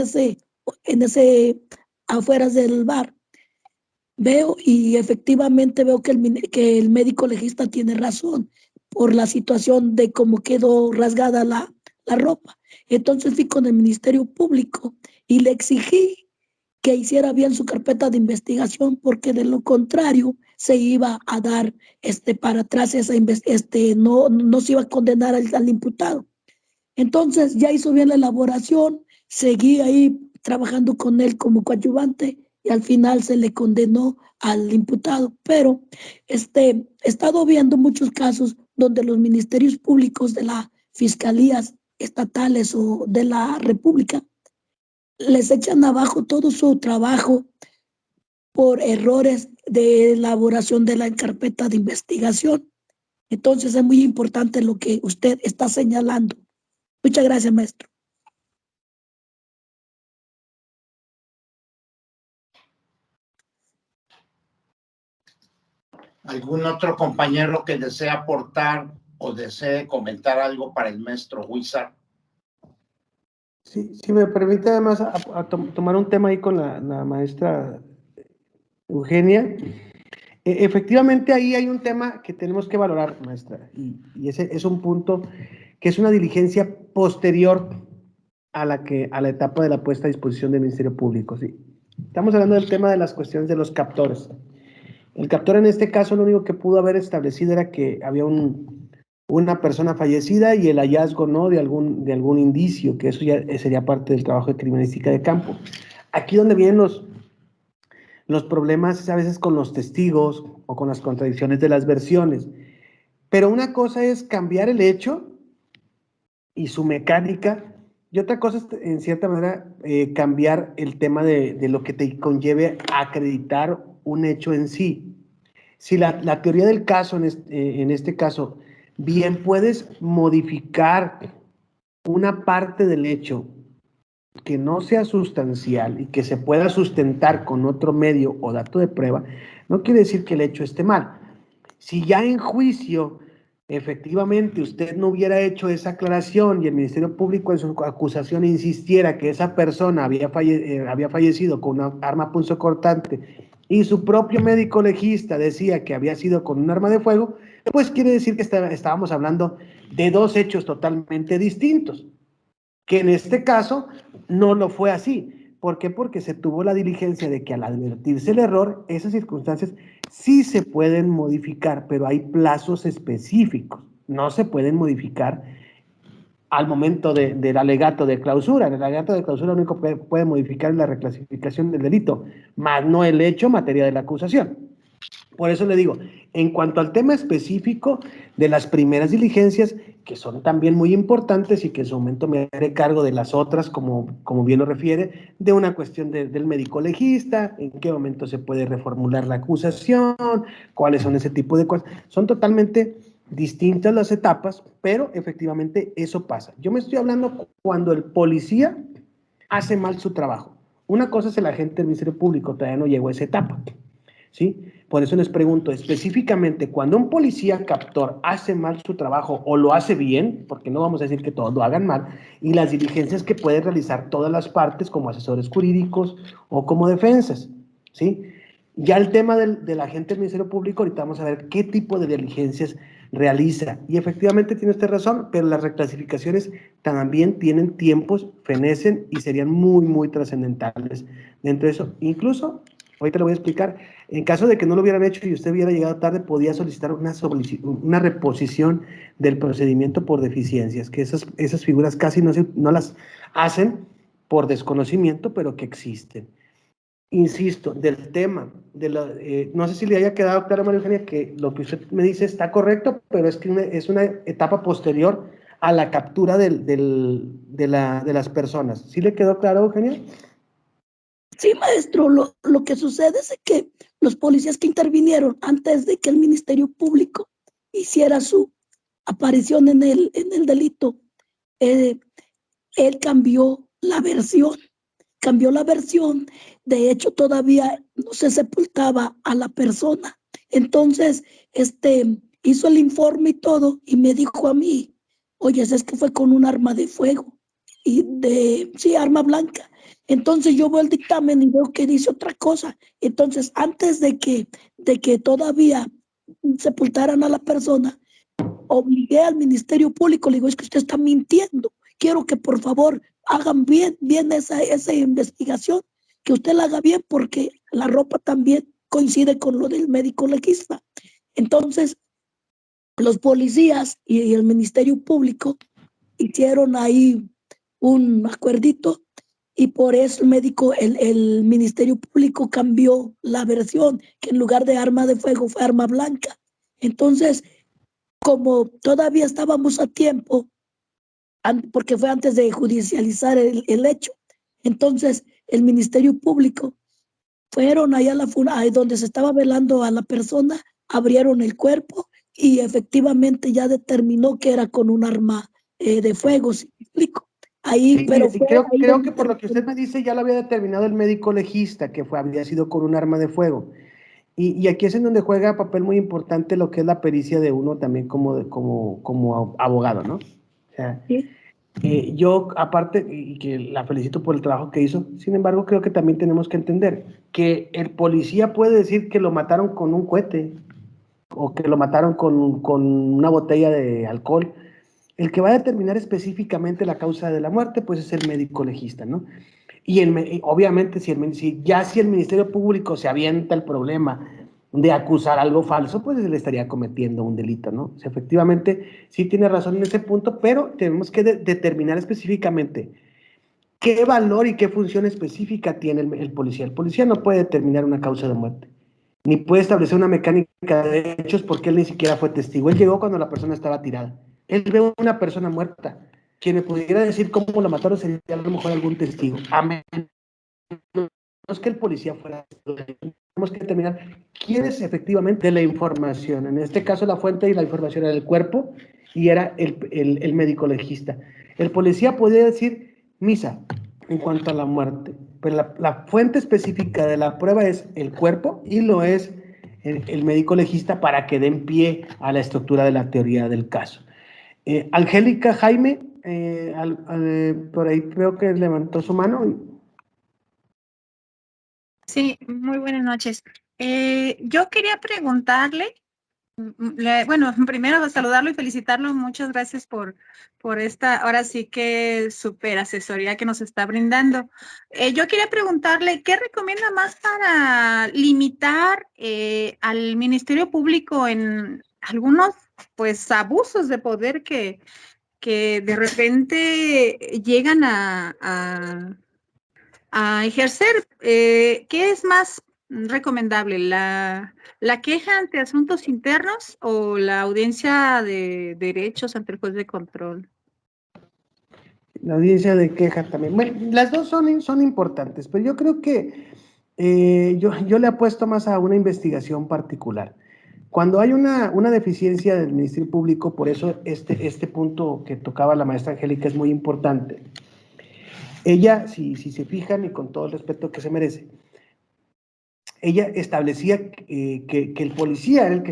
afueras del bar, veo y efectivamente veo que el médico legista tiene razón por la situación de cómo quedó rasgada la ropa. Entonces fui con el Ministerio Público y le exigí que hiciera bien su carpeta de investigación, porque de lo contrario se iba a dar para atrás no se iba a condenar al imputado. Entonces ya hizo bien la elaboración, seguí ahí trabajando con él como coadyuvante y al final se le condenó al imputado. Pero he estado viendo muchos casos donde los ministerios públicos de las fiscalías estatales o de la República les echan abajo todo su trabajo por errores de elaboración de la carpeta de investigación. Entonces es muy importante lo que usted está señalando. Muchas gracias, maestro. ¿Algún otro compañero que desee aportar o desee comentar algo para el maestro Huizar? Sí, si me permite además tomar un tema ahí con la maestra Eugenia. Efectivamente, ahí hay un tema que tenemos que valorar, maestra, y ese es un punto que es una diligencia posterior a la etapa de la puesta a disposición del Ministerio Público. ¿Sí? Estamos hablando del tema de las cuestiones de los captores. El captor en este caso lo único que pudo haber establecido era que había una persona fallecida y el hallazgo, ¿no?, de algún indicio, que eso ya sería parte del trabajo de criminalística de campo. Aquí donde vienen los problemas es a veces con los testigos o con las contradicciones de las versiones. Pero una cosa es cambiar el hecho y su mecánica, y otra cosa es, en cierta manera, cambiar el tema de lo que te conlleve a acreditar un hecho en sí. Si la teoría del caso, en este caso, bien puedes modificar una parte del hecho que no sea sustancial y que se pueda sustentar con otro medio o dato de prueba, no quiere decir que el hecho esté mal. Si ya en juicio efectivamente usted no hubiera hecho esa aclaración y el Ministerio Público en su acusación insistiera que esa persona había fallecido con una arma punzocortante y su propio médico legista decía que había sido con un arma de fuego, pues quiere decir que estábamos hablando de dos hechos totalmente distintos, que en este caso no lo fue así. ¿Por qué? Porque se tuvo la diligencia de que al advertirse el error, esas circunstancias sí se pueden modificar, pero hay plazos específicos. No se pueden modificar al momento del alegato de clausura. En el alegato de clausura lo único que puede modificar es la reclasificación del delito, más no el hecho materia de la acusación. Por eso le digo, en cuanto al tema específico de las primeras diligencias, que son también muy importantes y que en su momento me haré cargo de las otras, como bien lo refiere, de una cuestión del médico legista, en qué momento se puede reformular la acusación, cuáles son ese tipo de cosas. Son totalmente distintas las etapas, pero efectivamente eso pasa. Yo me estoy hablando cuando el policía hace mal su trabajo. Una cosa es el agente del Ministerio Público, todavía no llegó a esa etapa, ¿sí? Por eso les pregunto específicamente, cuando un policía captor hace mal su trabajo o lo hace bien, porque no vamos a decir que todos lo hagan mal, y las diligencias que pueden realizar todas las partes como asesores jurídicos o como defensas, ¿sí? Ya el tema del agente del Ministerio Público, ahorita vamos a ver qué tipo de diligencias realiza. Y efectivamente tiene usted razón, pero las reclasificaciones también tienen tiempos, fenecen y serían muy, muy trascendentales dentro de eso. Incluso, ahorita le voy a explicar, en caso de que no lo hubieran hecho y usted hubiera llegado tarde, podía solicitar una reposición del procedimiento por deficiencias, que esas figuras casi no las hacen por desconocimiento, pero que existen. Insisto, del tema, no sé si le haya quedado claro, María Eugenia, que lo que usted me dice está correcto, pero es que es una etapa posterior a la captura de las personas. ¿Sí le quedó claro, Eugenia? Sí, maestro, lo que sucede es que los policías que intervinieron antes de que el Ministerio Público hiciera su aparición en el delito, él cambió la versión. De hecho todavía no se sepultaba a la persona. Entonces, hizo el informe y todo, y me dijo a mí, oye, es que fue con un arma de fuego, sí, arma blanca. Entonces yo veo el dictamen y veo que dice otra cosa. Entonces, antes de que todavía sepultaran a la persona, obligué al Ministerio Público, le digo, es que usted está mintiendo. Quiero que por favor hagan bien esa investigación, que usted la haga bien, porque la ropa también coincide con lo del médico legista. Entonces, los policías y el Ministerio Público hicieron ahí un acuerdito, y por eso el Ministerio Público cambió la versión, que en lugar de arma de fuego fue arma blanca. Entonces, como todavía estábamos a tiempo, porque fue antes de judicializar el hecho, entonces el Ministerio Público fueron allá ahí donde se estaba velando a la persona, abrieron el cuerpo y efectivamente ya determinó que era con un arma de fuego, ¿sí me explico? Ahí, Sí, pero creo que por lo que usted me dice ya lo había determinado el médico legista, que había sido con un arma de fuego. Y aquí es en donde juega papel muy importante lo que es la pericia de uno también como abogado, ¿no? O sea, ¿sí? yo aparte, y que la felicito por el trabajo que hizo, sin embargo creo que también tenemos que entender que el policía puede decir que lo mataron con un cohete o que lo mataron con una botella de alcohol. El que va a determinar específicamente la causa de la muerte, pues es el médico legista, ¿no? Y obviamente si el Ministerio Público se avienta el problema de acusar algo falso, pues él estaría cometiendo un delito, ¿no? O sea, efectivamente sí tiene razón en ese punto, pero tenemos que determinar específicamente qué valor y qué función específica tiene el policía. El policía no puede determinar una causa de muerte, ni puede establecer una mecánica de hechos porque él ni siquiera fue testigo. Él llegó cuando la persona estaba tirada. Él ve a una persona muerta. Quien me pudiera decir cómo la mataron sería a lo mejor algún testigo. Amén. No es que el policía fuera. Tenemos que determinar quién es efectivamente de la información. En este caso, la fuente y la información era el cuerpo y era el médico legista. El policía podía decir misa, en cuanto a la muerte. Pero la fuente específica de la prueba es el cuerpo y lo es el médico legista para que den pie a la estructura de la teoría del caso. Angélica Jaime, por ahí creo que levantó su mano. Sí, muy buenas noches. Yo quería preguntarle, bueno, primero saludarlo y felicitarlo. Muchas gracias por esta, ahora sí que súper asesoría que nos está brindando. Yo quería preguntarle, ¿qué recomienda más para limitar al Ministerio Público en algunos, pues, abusos de poder que de repente llegan a ejercer? ¿Qué es más recomendable, la queja ante asuntos internos o la audiencia de derechos ante el juez de control? La audiencia de queja también. Bueno, las dos son importantes, pero yo creo que yo le apuesto más a una investigación particular. Cuando hay una deficiencia del Ministerio Público, por eso este punto que tocaba la maestra Angélica es muy importante. Ella, si se fijan, y con todo el respeto que se merece, ella establecía que el policía era el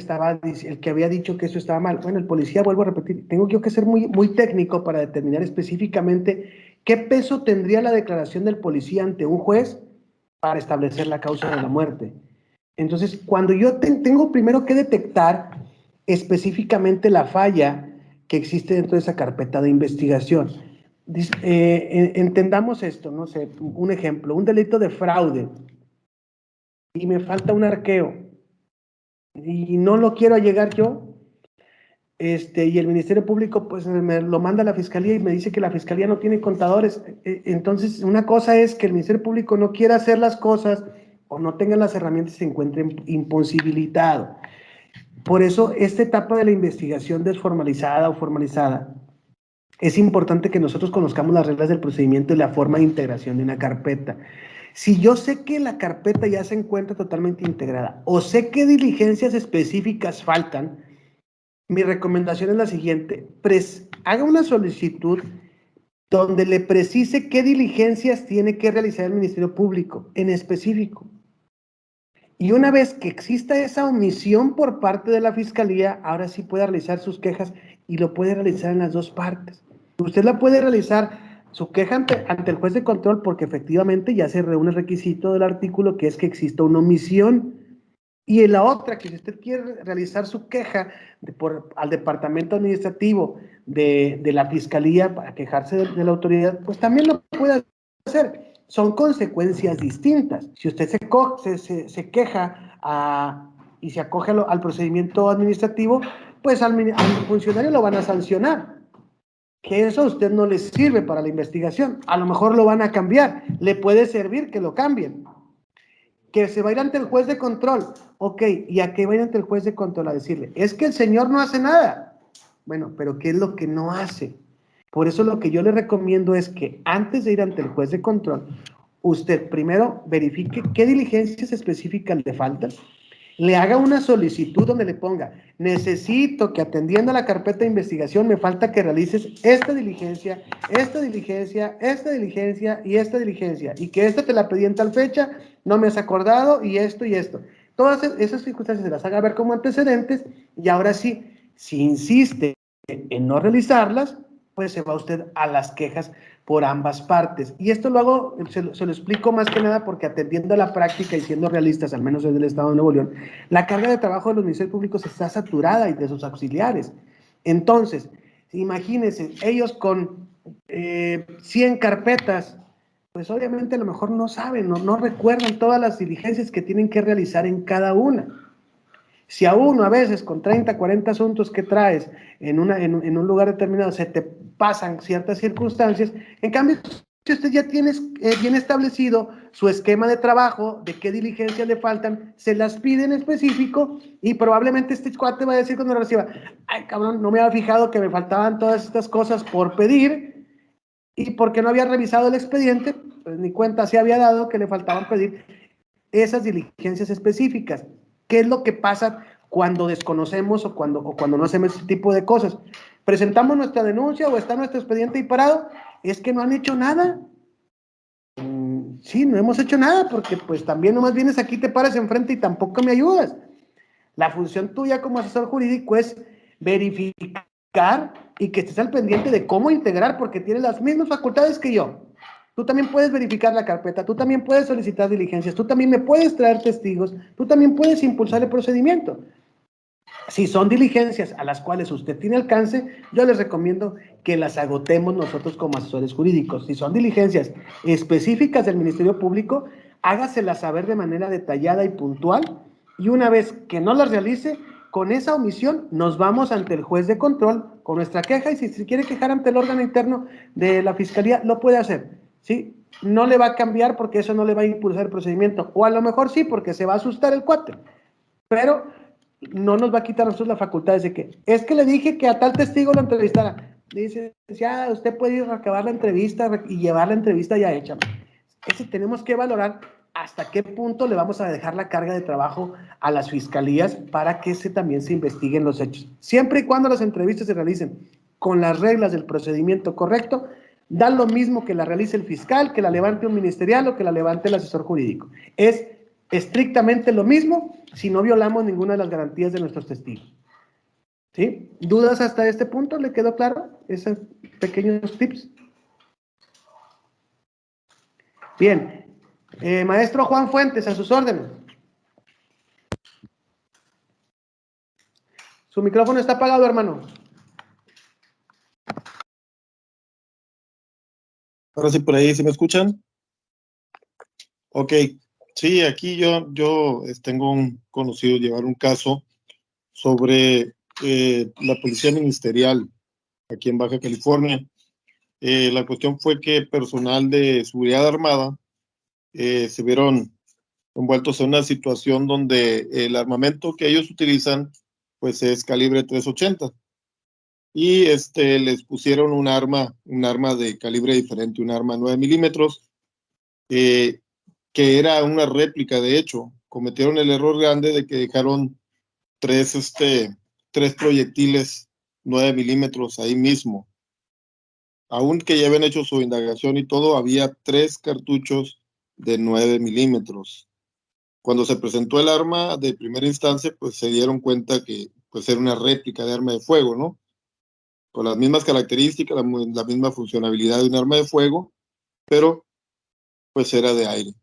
que había dicho que eso estaba mal. Bueno, el policía, vuelvo a repetir, tengo yo que ser muy técnico para determinar específicamente qué peso tendría la declaración del policía ante un juez para establecer la causa de la muerte. Entonces, cuando yo tengo primero que detectar específicamente la falla que existe dentro de esa carpeta de investigación. Entendamos esto, no sé, un ejemplo, un delito de fraude y me falta un arqueo y no lo quiero allegar yo, y el Ministerio Público pues me lo manda a la Fiscalía y me dice que la Fiscalía no tiene contadores. Entonces, una cosa es que el Ministerio Público no quiera hacer las cosas o no tenga las herramientas y se encuentre imposibilitado. Por eso, esta etapa de la investigación desformalizada o formalizada, es importante que nosotros conozcamos las reglas del procedimiento y la forma de integración de una carpeta. Si yo sé que la carpeta ya se encuentra totalmente integrada o sé qué diligencias específicas faltan, mi recomendación es la siguiente: haga una solicitud donde le precise qué diligencias tiene que realizar el Ministerio Público en específico. Y una vez que exista esa omisión por parte de la Fiscalía, ahora sí puede realizar sus quejas y lo puede realizar en las dos partes. Usted la puede realizar su queja ante el juez de control porque efectivamente ya se reúne el requisito del artículo, que es que exista una omisión. Y en la otra, que si usted quiere realizar su queja al departamento administrativo de la Fiscalía para quejarse de la autoridad, pues también lo puede hacer. Son consecuencias distintas. Si usted se queja y se acoge al procedimiento administrativo, pues al funcionario lo van a sancionar. Que eso a usted no le sirve para la investigación. A lo mejor lo van a cambiar. Le puede servir que lo cambien. Que se va a ir ante el juez de control. Ok, ¿y a qué va a ir ante el juez de control? A decirle, es que el señor no hace nada. Bueno, pero ¿qué es lo que no hace? Por eso lo que yo le recomiendo es que antes de ir ante el juez de control, usted primero verifique qué diligencias específicas le faltan, le haga una solicitud donde le ponga, necesito que atendiendo a la carpeta de investigación me falta que realices esta diligencia, esta diligencia, esta diligencia y esta diligencia, y que esta te la pedí en tal fecha, no me has acordado, y esto y esto. Todas esas circunstancias se las haga ver como antecedentes, y ahora sí, si insiste en no realizarlas, pues se va usted a las quejas por ambas partes. Y esto lo hago, se lo explico más que nada porque atendiendo a la práctica y siendo realistas, al menos desde el Estado de Nuevo León, la carga de trabajo de los ministerios públicos está saturada y de sus auxiliares. Entonces, imagínense, ellos con 100 carpetas, pues obviamente a lo mejor no saben, no recuerdan todas las diligencias que tienen que realizar en cada una. Si a uno a veces con 30, 40 asuntos que traes en un lugar determinado se te pasan ciertas circunstancias, en cambio, si usted ya tiene bien establecido su esquema de trabajo, de qué diligencias le faltan, se las pide en específico y probablemente este cuate va a decir cuando lo reciba, ay cabrón, no me había fijado que me faltaban todas estas cosas por pedir y porque no había revisado el expediente, pues ni cuenta se había dado que le faltaban pedir esas diligencias específicas. ¿Qué es lo que pasa cuando desconocemos o cuando no hacemos ese tipo de cosas? Presentamos nuestra denuncia o está nuestro expediente ahí parado, es que no han hecho nada. sí, no hemos hecho nada, porque pues también nomás vienes aquí, te paras enfrente y tampoco me ayudas. La función tuya como asesor jurídico es verificar y que estés al pendiente de cómo integrar, porque tienes las mismas facultades que yo. Tú también puedes verificar la carpeta, tú también puedes solicitar diligencias, tú también me puedes traer testigos, tú también puedes impulsar el procedimiento. Si son diligencias a las cuales usted tiene alcance, yo les recomiendo que las agotemos nosotros como asesores jurídicos. Si son diligencias específicas del Ministerio Público, hágaselas saber de manera detallada y puntual, y una vez que no las realice, con esa omisión nos vamos ante el juez de control con nuestra queja, y si se quiere quejar ante el órgano interno de la Fiscalía, lo puede hacer, ¿sí? No le va a cambiar porque eso no le va a impulsar el procedimiento, o a lo mejor sí, porque se va a asustar el cuate, pero no nos va a quitar a nosotros la facultad de que, es que le dije que a tal testigo lo entrevistara. Dice, ya, usted puede ir a acabar la entrevista y llevar la entrevista ya hecha. Ese tenemos que valorar hasta qué punto le vamos a dejar la carga de trabajo a las fiscalías para que también se investiguen los hechos. Siempre y cuando las entrevistas se realicen con las reglas del procedimiento correcto, da lo mismo que la realice el fiscal, que la levante un ministerial o que la levante el asesor jurídico. Es estrictamente lo mismo si no violamos ninguna de las garantías de nuestros testigos. ¿Sí? ¿Dudas hasta este punto? ¿Le quedó claro esos pequeños tips? Bien. Maestro Juan Fuentes, a sus órdenes. Su micrófono está apagado, hermano. Ahora sí, por ahí, ¿sí me escuchan? Ok. Sí, aquí yo tengo un conocido llevar un caso sobre la policía ministerial aquí en Baja California. La cuestión fue que personal de seguridad armada se vieron envueltos en una situación donde el armamento que ellos utilizan pues es calibre 380 y les pusieron un arma de calibre diferente, un arma 9 milímetros, que era una réplica. De hecho, cometieron el error grande de que dejaron tres proyectiles 9 milímetros ahí mismo. Aunque ya habían hecho su indagación y todo, había 3 cartuchos de 9 milímetros. Cuando se presentó el arma de primera instancia, pues se dieron cuenta que pues era una réplica de arma de fuego, ¿no? Con las mismas características, la misma funcionalidad de un arma de fuego, pero pues era de aire.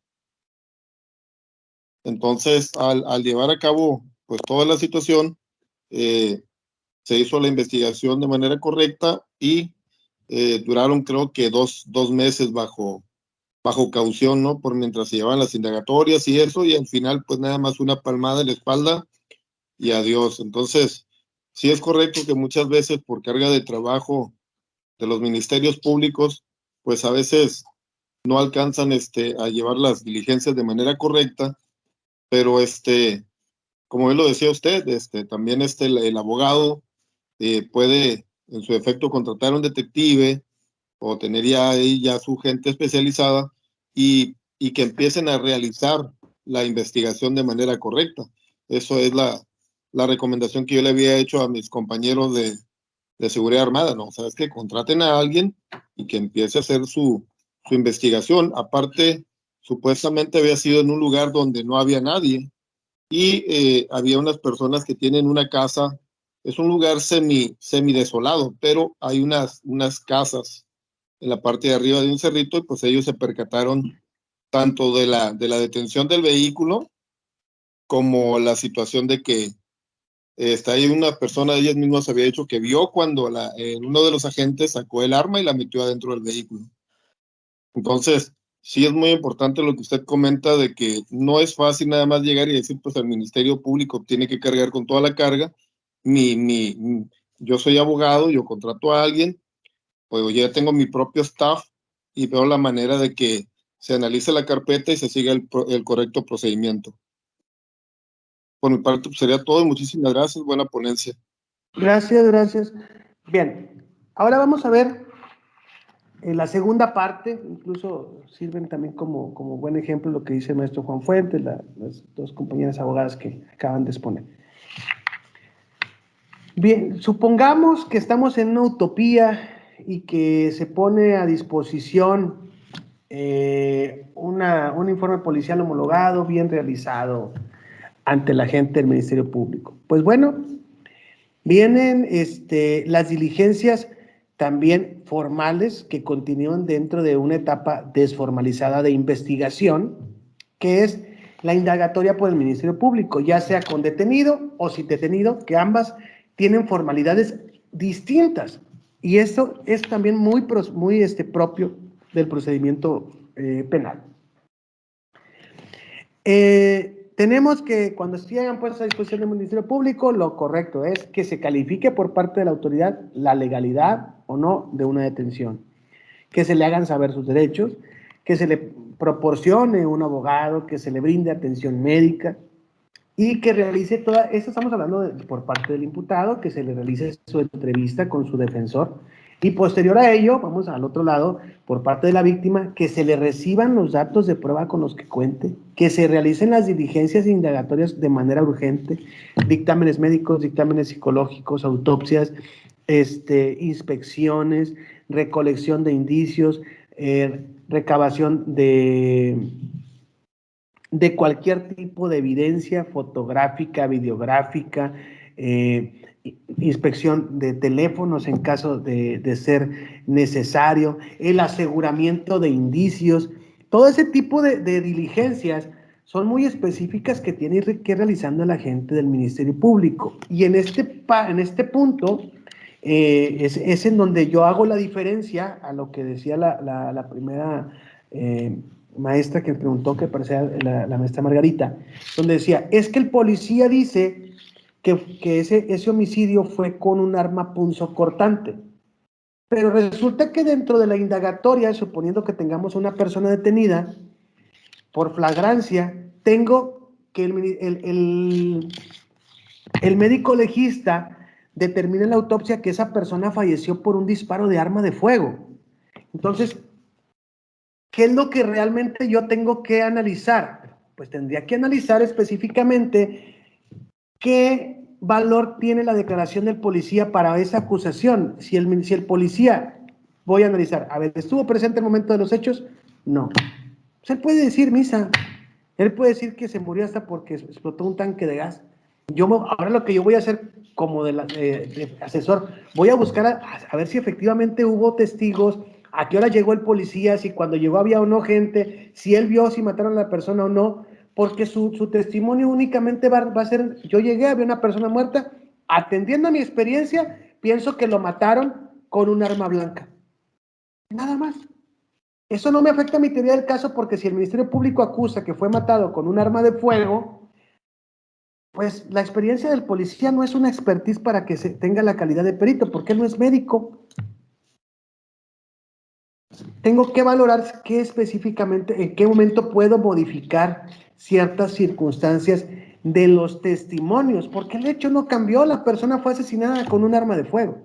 Entonces, al llevar a cabo pues toda la situación, se hizo la investigación de manera correcta y duraron creo que dos meses bajo caución, ¿no? Por mientras se llevaban las indagatorias y eso, y al final pues nada más una palmada en la espalda y adiós. Entonces, sí es correcto que muchas veces por carga de trabajo de los ministerios públicos, pues a veces no alcanzan a llevar las diligencias de manera correcta, pero como bien lo decía usted, también el abogado puede en su efecto contratar a un detective o tener ya ahí su gente especializada y que empiecen a realizar la investigación de manera correcta. Eso es la recomendación que yo le había hecho a mis compañeros de seguridad armada, ¿no? O sea, es que contraten a alguien y que empiece a hacer su investigación. Aparte, supuestamente había sido en un lugar donde no había nadie y había unas personas que tienen una casa. Es un lugar semi desolado, pero hay unas casas en la parte de arriba de un cerrito y pues ellos se percataron tanto de la detención del vehículo como la situación de que está ahí una persona, ellas mismas había dicho que vio cuando uno de los agentes sacó el arma y la metió adentro del vehículo. Entonces, sí es muy importante lo que usted comenta de que no es fácil nada más llegar y decir, pues el Ministerio Público tiene que cargar con toda la carga. Yo soy abogado, yo contrato a alguien, pues yo ya tengo mi propio staff y veo la manera de que se analice la carpeta y se siga el correcto procedimiento. Por mi parte, pues sería todo. Muchísimas gracias. Buena ponencia. Gracias. Bien, ahora vamos a ver la segunda parte. Incluso sirven también como buen ejemplo lo que dice el maestro Juan Fuentes, las dos compañeras abogadas que acaban de exponer. Bien, supongamos que estamos en una utopía y que se pone a disposición un informe policial homologado, bien realizado ante la gente del Ministerio Público. Pues bueno, vienen las diligencias también formales que continúan dentro de una etapa desformalizada de investigación, que es la indagatoria por el Ministerio Público, ya sea con detenido o sin detenido, que ambas tienen formalidades distintas. Y eso es también muy propio del procedimiento penal. Tenemos que, cuando llegan puestos a disposición del Ministerio Público, lo correcto es que se califique por parte de la autoridad la legalidad o no de una detención, que se le hagan saber sus derechos, que se le proporcione un abogado, que se le brinde atención médica y que realice toda, esto estamos hablando por parte del imputado, que se le realice su entrevista con su defensor y posterior a ello, vamos al otro lado, por parte de la víctima, que se le reciban los datos de prueba con los que cuente, que se realicen las diligencias indagatorias de manera urgente, dictámenes médicos, dictámenes psicológicos, autopsias, inspecciones, recolección de indicios, recabación de cualquier tipo de evidencia fotográfica, videográfica, inspección de teléfonos en caso de ser necesario, el aseguramiento de indicios, todo ese tipo de diligencias son muy específicas que tiene que ir realizando la gente del Ministerio Público. Y en este punto es en donde yo hago la diferencia a lo que decía la primera maestra que me preguntó, que parecía la maestra Margarita, donde decía, es que el policía dice que ese homicidio fue con un arma punzocortante, pero resulta que dentro de la indagatoria, suponiendo que tengamos una persona detenida por flagrancia, tengo que el médico legista determina en la autopsia que esa persona falleció por un disparo de arma de fuego. Entonces, ¿qué es lo que realmente yo tengo que analizar? Pues tendría que analizar específicamente qué valor tiene la declaración del policía para esa acusación. Si el policía, voy a analizar, a ver, ¿estuvo presente en el momento de los hechos? No. Pues él puede decir misa, él puede decir que se murió hasta porque explotó un tanque de gas. Ahora lo que yo voy a hacer como de asesor, voy a buscar a ver si efectivamente hubo testigos, a qué hora llegó el policía, si cuando llegó había o no gente, si él vio si mataron a la persona o no, porque su testimonio únicamente va a ser, yo llegué, había una persona muerta, atendiendo a mi experiencia, pienso que lo mataron con un arma blanca. Nada más. Eso no me afecta a mi teoría del caso, porque si el Ministerio Público acusa que fue matado con un arma de fuego, pues la experiencia del policía no es una expertise para que se tenga la calidad de perito, porque él no es médico. Tengo que valorar qué específicamente, en qué momento puedo modificar ciertas circunstancias de los testimonios, porque el hecho no cambió, la persona fue asesinada con un arma de fuego.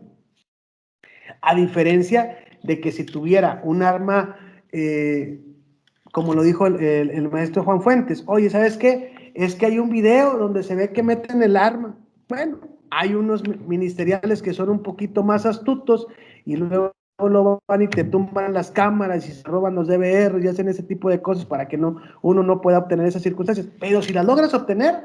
A diferencia de que si tuviera un arma, como lo dijo el maestro Juan Fuentes, oye, ¿sabes qué? Es que hay un video donde se ve que meten el arma. Bueno, hay unos ministeriales que son un poquito más astutos y luego lo van y te tumban las cámaras y se roban los DVR y hacen ese tipo de cosas para que uno no pueda obtener esas circunstancias. Pero si las logras obtener,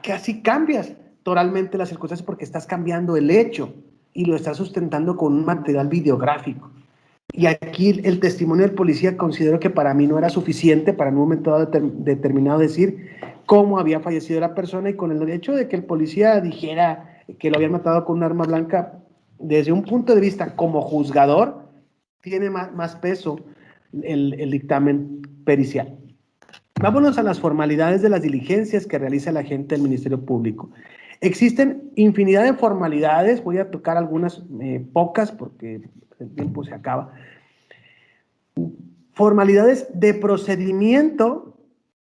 casi cambias totalmente las circunstancias, porque estás cambiando el hecho y lo estás sustentando con un material videográfico. Y aquí el testimonio del policía considero que para mí no era suficiente para en un momento determinado decir cómo había fallecido la persona, y con el hecho de que el policía dijera que lo habían matado con un arma blanca, desde un punto de vista como juzgador, tiene más peso el dictamen pericial. Vámonos a las formalidades de las diligencias que realiza la gente del Ministerio Público. Existen infinidad de formalidades, voy a tocar algunas pocas porque el tiempo se acaba. Formalidades de procedimiento,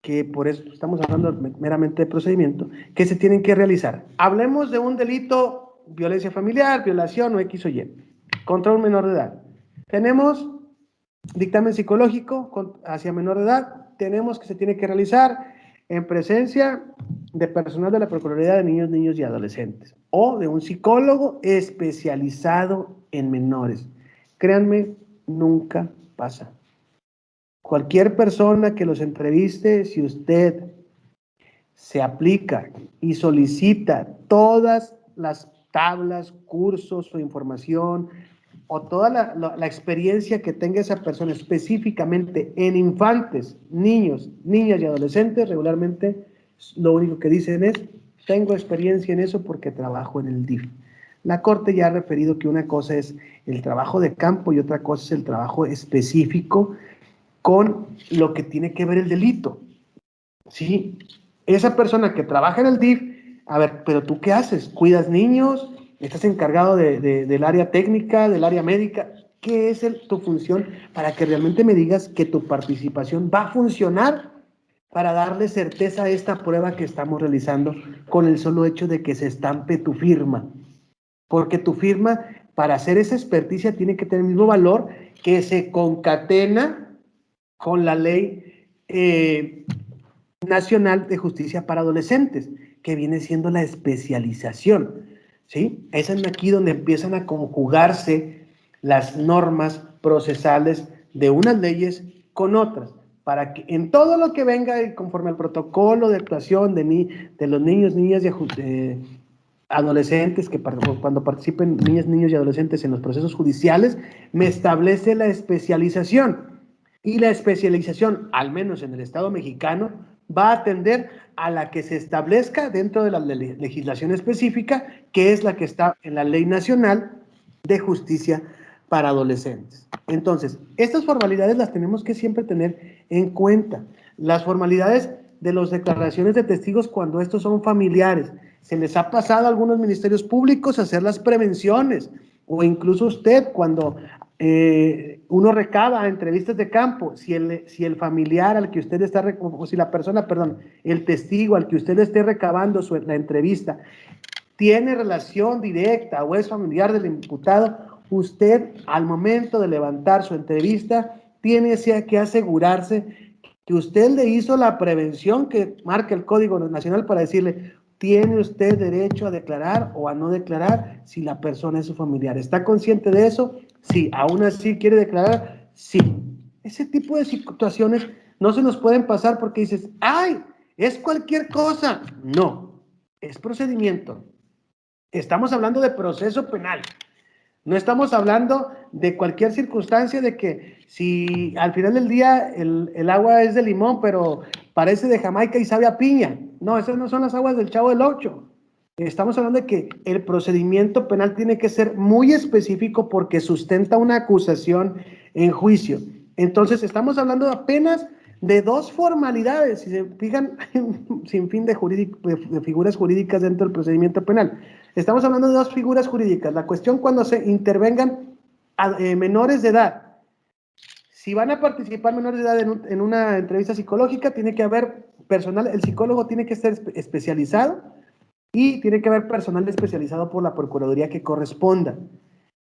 que por eso estamos hablando meramente de procedimiento, que se tienen que realizar. Hablemos de un delito, violencia familiar, violación o X o Y, contra un menor de edad. Tenemos dictamen psicológico hacia menor de edad, tenemos que se tiene que realizar en presencia de personal de la Procuraduría de Niños, Niños y Adolescentes o de un psicólogo especializado en menores. Créanme, nunca pasa Cualquier persona que los entreviste, si usted se aplica y solicita todas las tablas, cursos o información o toda la experiencia que tenga esa persona específicamente en infantes, niños, niñas y adolescentes, regularmente lo único que dicen es, tengo experiencia en eso porque trabajo en el DIF. La Corte ya ha referido que una cosa es el trabajo de campo y otra cosa es el trabajo específico con lo que tiene que ver el delito. ¿Sí? Esa persona que trabaja en el DIF, a ver, pero ¿tú qué haces? ¿Cuidas niños? ¿Estás encargado del área técnica, del área médica? ¿Qué es tu función para que realmente me digas que tu participación va a funcionar para darle certeza a esta prueba que estamos realizando con el solo hecho de que se estampe tu firma? Porque tu firma, para hacer esa experticia, tiene que tener el mismo valor que se concatena con la ley nacional de justicia para adolescentes, que viene siendo la especialización, ¿sí? Es aquí donde empiezan a conjugarse las normas procesales de unas leyes con otras, para que en todo lo que venga conforme al protocolo de actuación de los niños, niñas y adolescentes, que cuando participen niñas, niños y adolescentes en los procesos judiciales, me establece la especialización. Y la especialización, al menos en el Estado mexicano, va a atender a la que se establezca dentro de la legislación específica, que es la que está en la Ley Nacional de Justicia para Adolescentes. Entonces, estas formalidades las tenemos que siempre tener en cuenta. Las formalidades de las declaraciones de testigos cuando estos son familiares. Se les ha pasado a algunos ministerios públicos a hacer las prevenciones, o incluso usted cuando uno recaba entrevistas de campo, si el familiar al que usted está, o si la persona, perdón, el testigo al que usted esté recabando la entrevista, tiene relación directa o es familiar del imputado, usted al momento de levantar su entrevista tiene que asegurarse que usted le hizo la prevención que marca el Código Nacional para decirle, tiene usted derecho a declarar o a no declarar si la persona es su familiar. ¿Está consciente de eso? Sí. ¿Aún así quiere declarar? Sí. Ese tipo de situaciones no se nos pueden pasar porque dices, ¡ay! Es cualquier cosa. No, es procedimiento. Estamos hablando de proceso penal. No estamos hablando de cualquier circunstancia de que si al final del día el agua es de limón, pero parece de Jamaica y sabe a piña. No, esas no son las aguas del Chavo del Ocho. Estamos hablando de que el procedimiento penal tiene que ser muy específico porque sustenta una acusación en juicio. Entonces, estamos hablando apenas de dos formalidades, si se fijan, sin fin de figuras jurídicas dentro del procedimiento penal. Estamos hablando de dos figuras jurídicas. La cuestión cuando se intervengan menores de edad. Si van a participar menores de edad en una entrevista psicológica, tiene que haber personal, el psicólogo tiene que estar especializado y tiene que haber personal especializado por la Procuraduría que corresponda.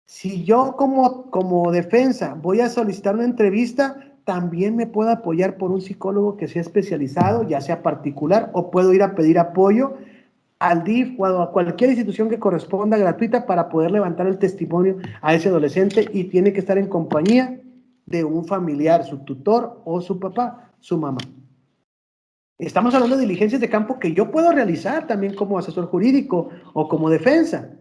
Si yo como defensa voy a solicitar una entrevista, también me puedo apoyar por un psicólogo que sea especializado, ya sea particular, o puedo ir a pedir apoyo al DIF o a cualquier institución que corresponda gratuita para poder levantar el testimonio a ese adolescente y tiene que estar en compañía de un familiar, su tutor o su papá, su mamá. Estamos hablando de diligencias de campo que yo puedo realizar también como asesor jurídico o como defensa,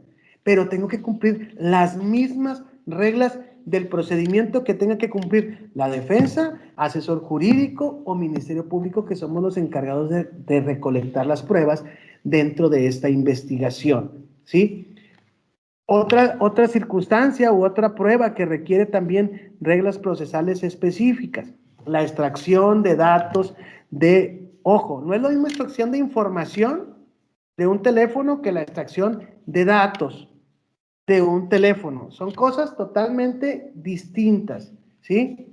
pero tengo que cumplir las mismas reglas del procedimiento que tenga que cumplir la defensa, asesor jurídico o ministerio público, que somos los encargados de recolectar las pruebas dentro de esta investigación, ¿sí? Otra circunstancia u otra prueba que requiere también reglas procesales específicas, la extracción de datos ojo, no es lo mismo extracción de información de un teléfono que la extracción de datos de un teléfono. Son cosas totalmente distintas, ¿sí?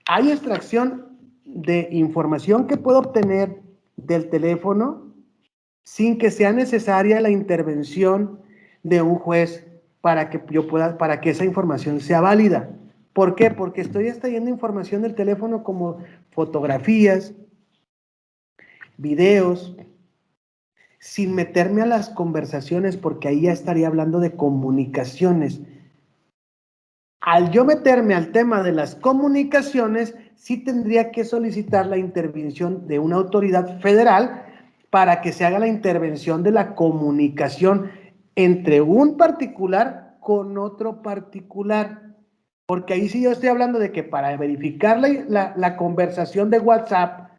Hay extracción de información que puedo obtener del teléfono sin que sea necesaria la intervención de un juez para que esa información sea válida. ¿Por qué? Porque estoy extrayendo información del teléfono como fotografías, videos, sin meterme a las conversaciones, porque ahí ya estaría hablando de comunicaciones. Al yo meterme al tema de las comunicaciones, sí tendría que solicitar la intervención de una autoridad federal para que se haga la intervención de la comunicación entre un particular con otro particular. Porque ahí sí yo estoy hablando de que para verificar la conversación de WhatsApp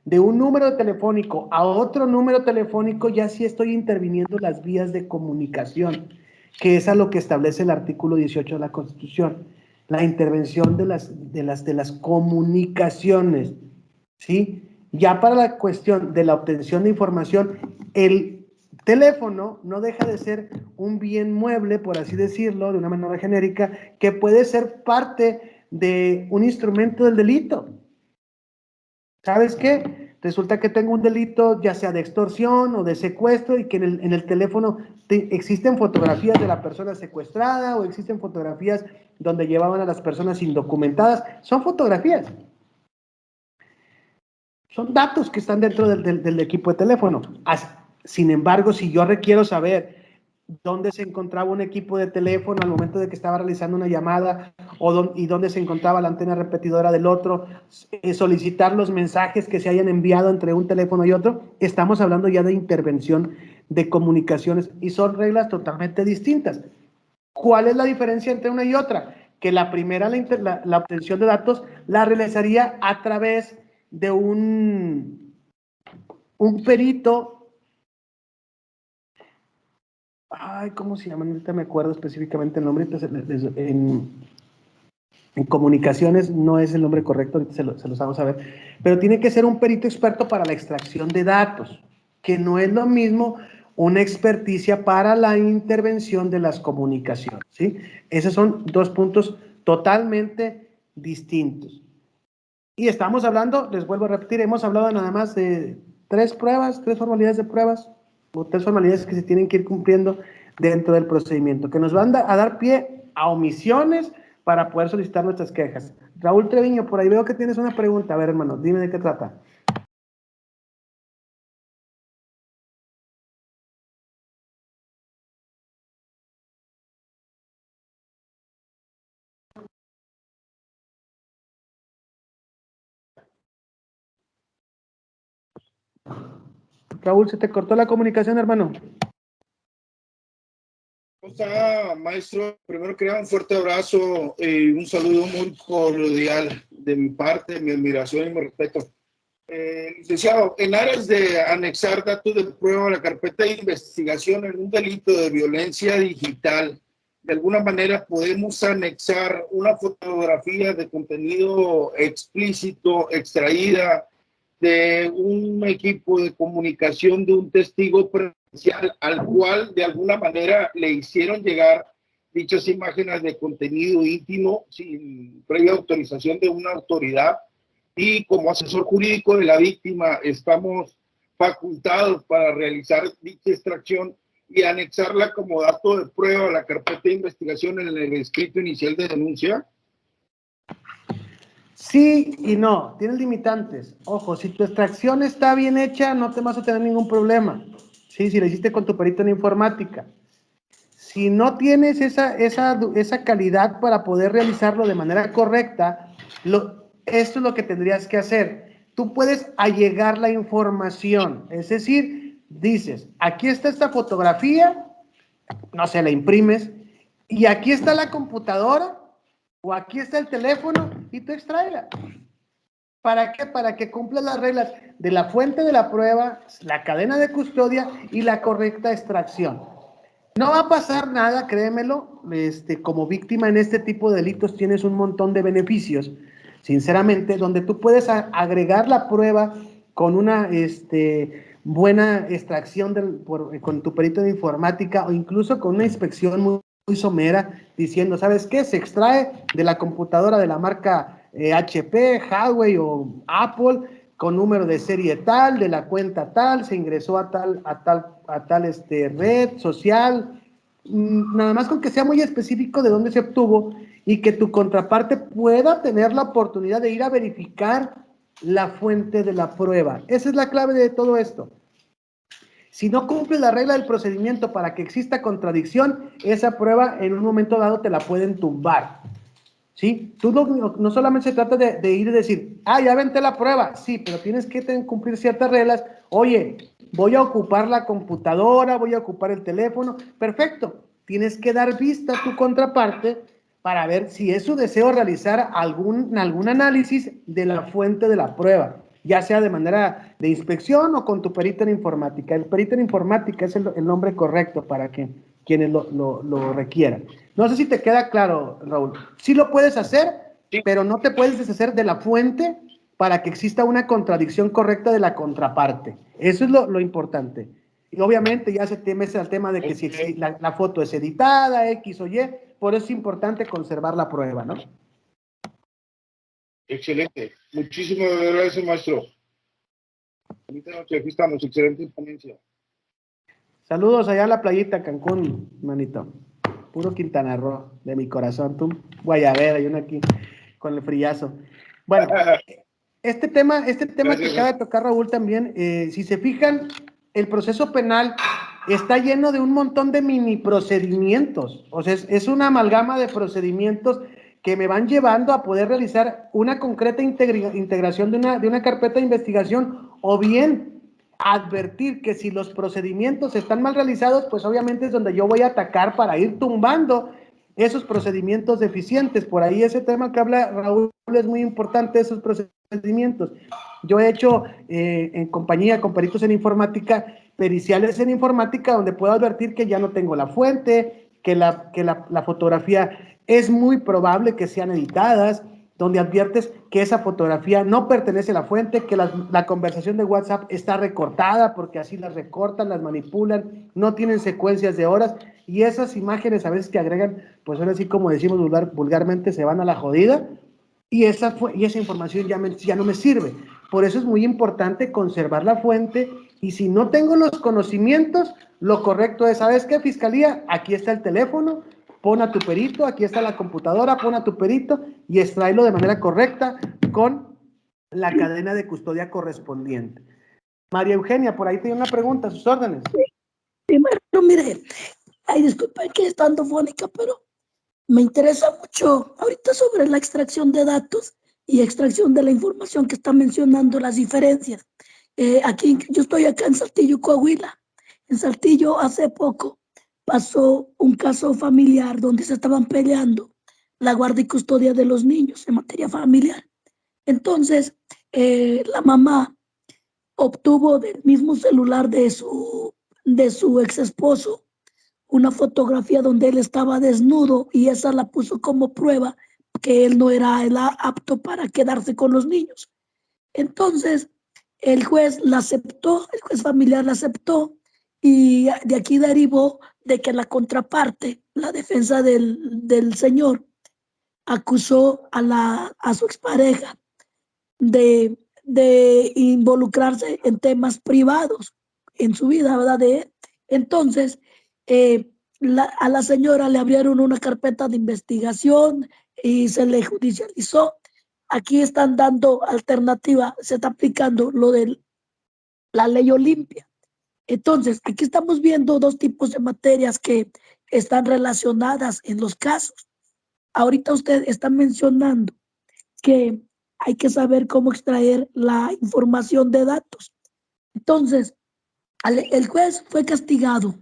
de un número telefónico a otro número telefónico, ya sí estoy interviniendo las vías de comunicación, que es a lo que establece el artículo 18 de la Constitución, la intervención de las comunicaciones, ¿sí? Ya para la cuestión de la obtención de información, el teléfono no deja de ser un bien mueble, por así decirlo, de una manera genérica, que puede ser parte de un instrumento del delito. ¿Sabes qué? Resulta que tengo un delito, ya sea de extorsión o de secuestro, y que en el teléfono existen fotografías de la persona secuestrada o existen fotografías donde llevaban a las personas indocumentadas. Son fotografías. Son datos que están dentro del equipo de teléfono. Sin embargo, si yo requiero saber dónde se encontraba un equipo de teléfono al momento de que estaba realizando una llamada y dónde se encontraba la antena repetidora del otro, solicitar los mensajes que se hayan enviado entre un teléfono y otro, estamos hablando ya de intervención de comunicaciones y son reglas totalmente distintas. ¿Cuál es la diferencia entre una y otra? Que la primera, la obtención de datos, la realizaría a través de un perito. Ay, ¿cómo se llama? Ahorita me acuerdo específicamente el nombre. En comunicaciones no es el nombre correcto, ahorita se los vamos a ver. Pero tiene que ser un perito experto para la extracción de datos, que no es lo mismo una experticia para la intervención de las comunicaciones, ¿sí? Esos son dos puntos totalmente distintos. Y estamos hablando, les vuelvo a repetir, hemos hablado nada más de tres formalidades de pruebas, o tres formalidades que se tienen que ir cumpliendo dentro del procedimiento, que nos van a dar pie a omisiones para poder solicitar nuestras quejas. Raúl Treviño, por ahí veo que tienes una pregunta. A ver, hermano, dime de qué trata. Raúl, se te cortó la comunicación, hermano. ¿Cómo está, maestro? Primero quería un fuerte abrazo y un saludo muy cordial de mi parte, mi admiración y mi respeto. Licenciado, en aras de anexar datos de prueba a la carpeta de investigación en un delito de violencia digital, de alguna manera podemos anexar una fotografía de contenido explícito extraída de un equipo de comunicación de un testigo presencial al cual de alguna manera le hicieron llegar dichas imágenes de contenido íntimo sin previa autorización de una autoridad, y como asesor jurídico de la víctima estamos facultados para realizar dicha extracción y anexarla como dato de prueba a la carpeta de investigación en el escrito inicial de denuncia? Sí y no, tienes limitantes. Ojo, si tu extracción está bien hecha, no te vas a tener ningún problema. Sí, si lo hiciste con tu perito en informática. Si no tienes esa calidad para poder realizarlo de manera correcta, esto es lo que tendrías que hacer. Tú puedes allegar la información, es decir, dices, aquí está esta fotografía, no sé, la imprimes, y aquí está la computadora, o aquí está el teléfono, y tú extráela. ¿Para qué? Para que cumpla las reglas de la fuente de la prueba, la cadena de custodia y la correcta extracción. No va a pasar nada, créemelo, como víctima en este tipo de delitos tienes un montón de beneficios, sinceramente, donde tú puedes agregar la prueba con una buena extracción con tu perito de informática, o incluso con una inspección muy somera, diciendo, ¿sabes qué? Se extrae de la computadora de la marca HP, Huawei o Apple, con número de serie tal, de la cuenta tal, se ingresó a tal red social, nada más con que sea muy específico de dónde se obtuvo y que tu contraparte pueda tener la oportunidad de ir a verificar la fuente de la prueba. Esa es la clave de todo esto. Si no cumple la regla del procedimiento para que exista contradicción, esa prueba en un momento dado te la pueden tumbar. ¿sí? Tú no solamente se trata de ir y decir, ya aventé la prueba, sí, pero tienes que cumplir ciertas reglas. Oye, voy a ocupar la computadora, voy a ocupar el teléfono, perfecto. Tienes que dar vista a tu contraparte para ver si es su deseo realizar algún análisis de la fuente de la prueba, ya sea de manera de inspección o con tu perito en informática. El perito en informática es el nombre correcto para quienes lo requieran. No sé si te queda claro, Raúl. Sí lo puedes hacer, Sí. pero no te puedes deshacer de la fuente para que exista una contradicción correcta de la contraparte. Eso es lo importante. Y obviamente ya se teme al tema de que si la foto es editada, X o Y, por eso es importante conservar la prueba, ¿no? Excelente. Muchísimas gracias, maestro. Bonita noche, aquí estamos. Excelente ponencia. Saludos allá a la playita Cancún, manito. Puro Quintana Roo, de mi corazón. Tú, Guayabera, y uno aquí con el frillazo. Bueno, este tema Gracias, que acaba de tocar Raúl también, si se fijan, el proceso penal está lleno de un montón de mini procedimientos. O sea, es una amalgama de procedimientos que me van llevando a poder realizar una concreta integración de una carpeta de investigación, o bien advertir que si los procedimientos están mal realizados, pues obviamente es donde yo voy a atacar para ir tumbando esos procedimientos deficientes. Por ahí ese tema que habla Raúl es muy importante, esos procedimientos. Yo he hecho en compañía con peritos en informática, periciales en informática, donde puedo advertir que ya no tengo la fuente, que la fotografía es muy probable que sean editadas, donde adviertes que esa fotografía no pertenece a la fuente, que la conversación de WhatsApp está recortada, porque así las recortan, las manipulan, no tienen secuencias de horas, y esas imágenes a veces que agregan, pues ahora sí, como decimos vulgarmente, se van a la jodida, y esa información ya no me sirve. Por eso es muy importante conservar la fuente, y si no tengo los conocimientos, lo correcto es, ¿sabes qué, Fiscalía? Aquí está el teléfono, pon a tu perito, aquí está la computadora, pon a tu perito y extráelo de manera correcta con la cadena de custodia correspondiente. María Eugenia, por ahí tiene una pregunta, a sus órdenes. Primero, mire, disculpen que es tanto fónica, pero me interesa mucho ahorita sobre la extracción de datos y extracción de la información que está mencionando, las diferencias. Aquí, yo estoy acá en Saltillo, Coahuila. En Saltillo hace poco pasó un caso familiar donde se estaban peleando la guardia y custodia de los niños en materia familiar. Entonces, la mamá obtuvo del mismo celular de su ex esposo una fotografía donde él estaba desnudo, y esa la puso como prueba que él no era apto para quedarse con los niños. Entonces, el juez familiar la aceptó, y de aquí derivó de que la contraparte, la defensa del señor, acusó a su expareja de involucrarse en temas privados en su vida, ¿verdad? De él. Entonces, a la señora le abrieron una carpeta de investigación y se le judicializó. Aquí están dando alternativa, se está aplicando lo de la ley Olimpia. Entonces, aquí estamos viendo dos tipos de materias que están relacionadas en los casos. Ahorita usted está mencionando que hay que saber cómo extraer la información de datos. Entonces, el juez fue castigado,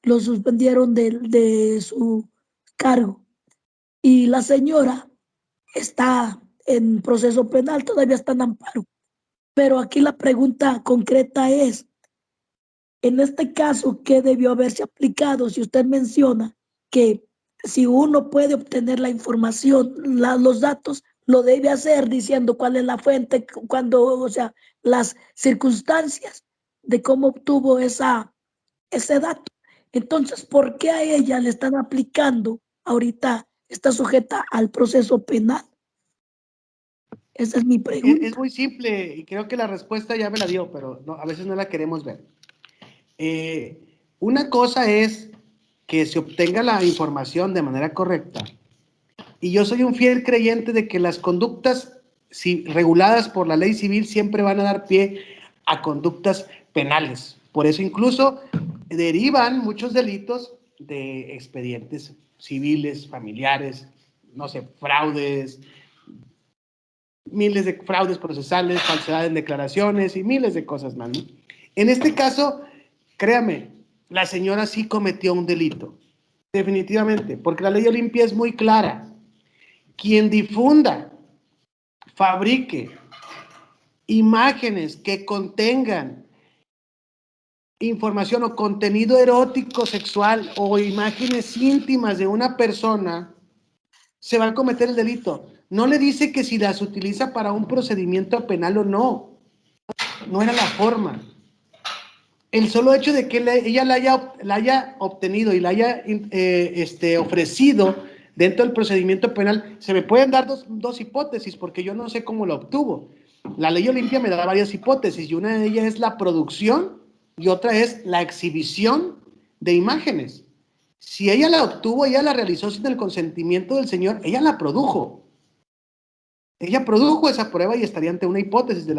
lo suspendieron de su cargo, y la señora está en proceso penal, todavía está en amparo. Pero aquí la pregunta concreta es, en este caso, ¿qué debió haberse aplicado? Si usted menciona que si uno puede obtener la información, los datos, lo debe hacer diciendo cuál es la fuente, o sea, las circunstancias de cómo obtuvo ese dato. Entonces, ¿por qué a ella le están aplicando ahorita, está sujeta al proceso penal? Esa es mi pregunta. Es muy simple y creo que la respuesta ya me la dio, pero a veces no la queremos ver. Una cosa es que se obtenga la información de manera correcta, y yo soy un fiel creyente de que las conductas reguladas por la ley civil siempre van a dar pie a conductas penales. Por eso incluso derivan muchos delitos de expedientes civiles, familiares, no sé, fraudes, miles de fraudes procesales, falsedad en declaraciones y miles de cosas más, ¿no? En este caso, créame, la señora sí cometió un delito, definitivamente, porque la ley Olimpia es muy clara. Quien difunda, fabrique imágenes que contengan información o contenido erótico sexual o imágenes íntimas de una persona, se va a cometer el delito. No le dice que si las utiliza para un procedimiento penal o no. No era la forma. El solo hecho de que ella la haya obtenido y la haya ofrecido dentro del procedimiento penal, se me pueden dar dos hipótesis, porque yo no sé cómo lo obtuvo. La ley Olimpia me da varias hipótesis, y una de ellas es la producción y otra es la exhibición de imágenes. Si ella la obtuvo, ella la realizó sin el consentimiento del señor, ella la produjo. Ella produjo esa prueba y estaría ante una hipótesis de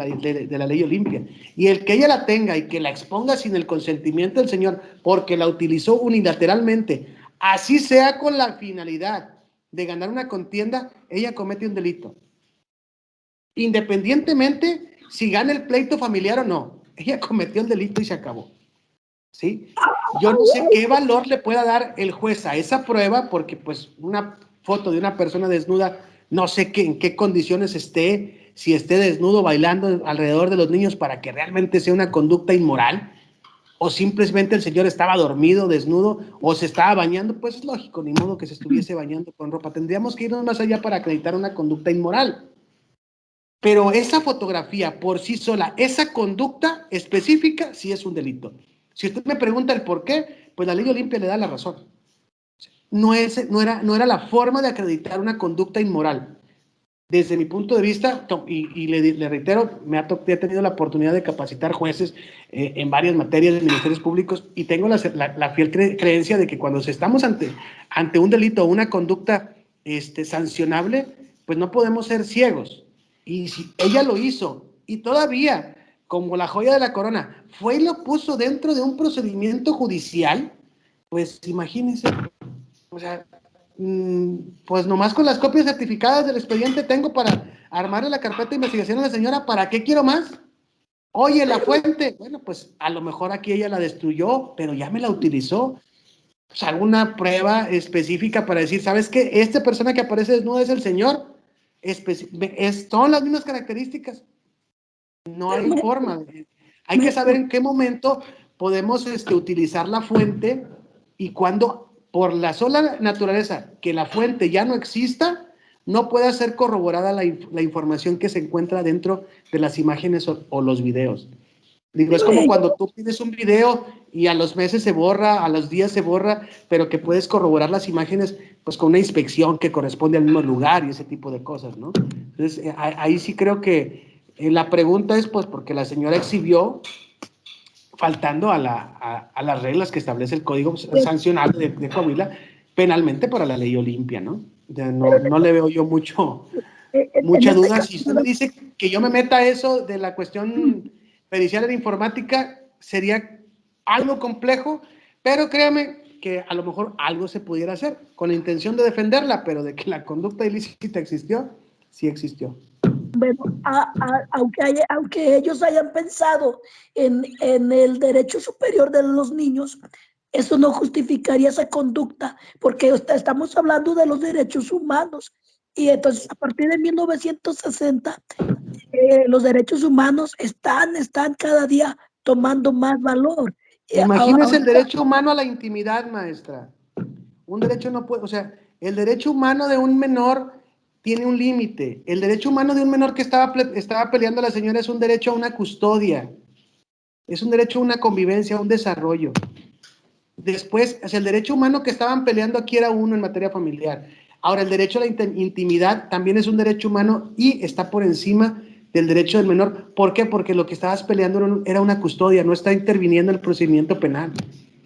la ley Olimpia. Y el que ella la tenga y que la exponga sin el consentimiento del señor, porque la utilizó unilateralmente, así sea con la finalidad de ganar una contienda, ella comete un delito. Independientemente si gana el pleito familiar o no, ella cometió el delito y se acabó. ¿Sí? Yo no sé qué valor le pueda dar el juez a esa prueba, porque pues una foto de una persona desnuda, no sé en qué condiciones esté, si esté desnudo bailando alrededor de los niños para que realmente sea una conducta inmoral, o simplemente el señor estaba dormido, desnudo, o se estaba bañando. Pues es lógico, ni modo que se estuviese bañando con ropa. Tendríamos que irnos más allá para acreditar una conducta inmoral. Pero esa fotografía por sí sola, esa conducta específica, sí es un delito. Si usted me pregunta el por qué, pues la ley Olimpia le da la razón. No era la forma de acreditar una conducta inmoral. Desde mi punto de vista, y le reitero, he tenido la oportunidad de capacitar jueces en varias materias de ministerios públicos, y tengo la fiel creencia de que cuando estamos ante un delito o una conducta sancionable, pues no podemos ser ciegos. Y si ella lo hizo, y todavía, como la joya de la corona, fue y lo puso dentro de un procedimiento judicial, pues imagínense, o sea, pues nomás con las copias certificadas del expediente tengo para armarle la carpeta de investigación a la señora. ¿Para qué quiero más? Oye, la fuente, bueno, pues a lo mejor aquí ella la destruyó, pero ya me la utilizó. Pues alguna prueba específica para decir, ¿sabes qué? Esta persona que aparece desnuda es el señor. Son las mismas características. No hay forma. Hay que saber en qué momento podemos utilizar la fuente, y cuando, por la sola naturaleza que la fuente ya no exista, no puede ser corroborada la información que se encuentra dentro de las imágenes o los videos. Digo, es como cuando tú pides un video y a los meses se borra, a los días se borra, pero que puedes corroborar las imágenes pues con una inspección que corresponde al mismo lugar y ese tipo de cosas, ¿no? Entonces, ahí sí creo que la pregunta es pues porque la señora exhibió faltando a las reglas que establece el Código Sancional de Coahuila penalmente para la ley Olimpia, ¿no? No le veo yo mucha duda. Si usted me dice que yo me meta a eso de la cuestión pericial en informática, sería algo complejo, pero créame que a lo mejor algo se pudiera hacer con la intención de defenderla, pero de que la conducta ilícita existió, sí existió. Bueno, aunque ellos hayan pensado en el derecho superior de los niños, eso no justificaría esa conducta, porque estamos hablando de los derechos humanos. Y entonces, a partir de 1960, los derechos humanos están cada día tomando más valor. Imagínese el derecho humano a la intimidad, maestra. Un derecho no puede, o sea, el derecho humano de un menor tiene un límite. El derecho humano de un menor que estaba peleando la señora es un derecho a una custodia, es un derecho a una convivencia, a un desarrollo. Después, o sea, el derecho humano que estaban peleando aquí era uno en materia familiar. Ahora, el derecho a la intimidad también es un derecho humano y está por encima del derecho del menor. ¿Por qué? Porque lo que estabas peleando era una custodia, no está interviniendo en el procedimiento penal.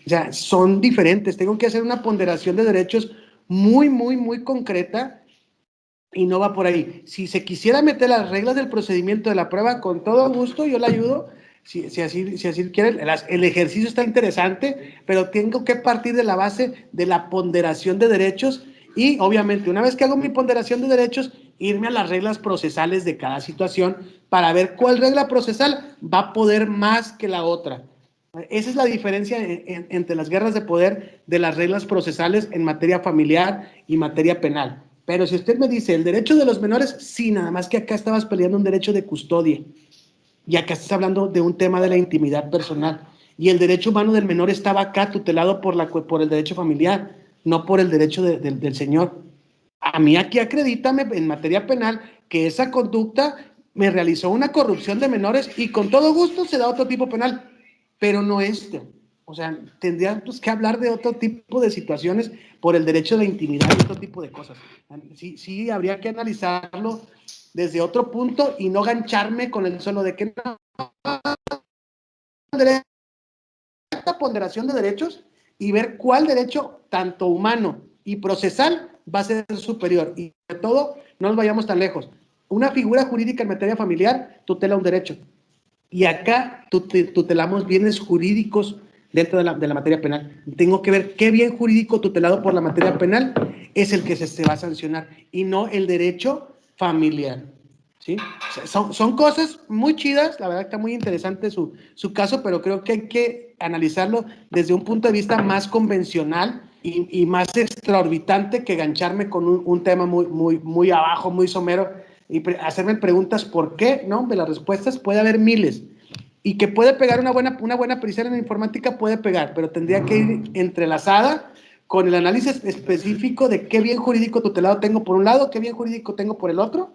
O sea, son diferentes. Tengo que hacer una ponderación de derechos muy, muy, muy concreta y no va por ahí. Si se quisiera meter las reglas del procedimiento de la prueba, con todo gusto yo la ayudo. Si así quieren, el ejercicio está interesante, pero tengo que partir de la base de la ponderación de derechos Y obviamente, una vez que hago mi ponderación de derechos, irme a las reglas procesales de cada situación para ver cuál regla procesal va a poder más que la otra. Esa es la diferencia entre las guerras de poder de las reglas procesales en materia familiar y materia penal. Pero si usted me dice el derecho de los menores, sí, nada más que acá estabas peleando un derecho de custodia y acá estás hablando de un tema de la intimidad personal. Y el derecho humano del menor estaba acá tutelado por el derecho familiar, no por el derecho del señor. A mí aquí acredítame en materia penal que esa conducta me realizó una corrupción de menores y con todo gusto se da otro tipo penal, pero no este. O sea, tendríamos que hablar de otro tipo de situaciones por el derecho de intimidad y otro tipo de cosas. Sí, habría que analizarlo desde otro punto y no gancharme con el solo de que no, esta ponderación de derechos y ver cuál derecho, tanto humano y procesal, va a ser superior. Y de todo, no nos vayamos tan lejos. Una figura jurídica en materia familiar tutela un derecho. Y acá tutelamos bienes jurídicos dentro de la materia penal. Tengo que ver qué bien jurídico tutelado por la materia penal es el que se va a sancionar y no el derecho familiar. ¿Sí? Son cosas muy chidas, la verdad que está muy interesante su caso, pero creo que hay que analizarlo desde un punto de vista más convencional y más extraorbitante que gancharme con un tema muy abajo, muy somero y hacerme preguntas ¿por qué? No, de las respuestas puede haber miles. Y que puede pegar una buena pericial en la informática, puede pegar, pero tendría que ir entrelazada con el análisis específico de qué bien jurídico tutelado tengo por un lado, qué bien jurídico tengo por el otro,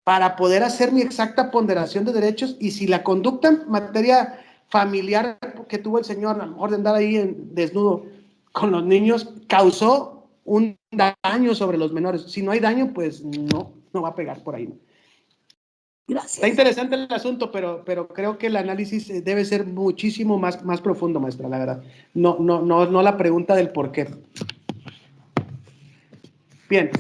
para poder hacer mi exacta ponderación de derechos y si la conducta en materia familiar que tuvo el señor, a lo mejor de andar ahí desnudo con los niños, causó un daño sobre los menores. Si no hay daño, pues no va a pegar por ahí. Gracias. Está interesante el asunto, pero creo que el análisis debe ser muchísimo más profundo, maestra, la verdad. No la pregunta del por qué. Bien,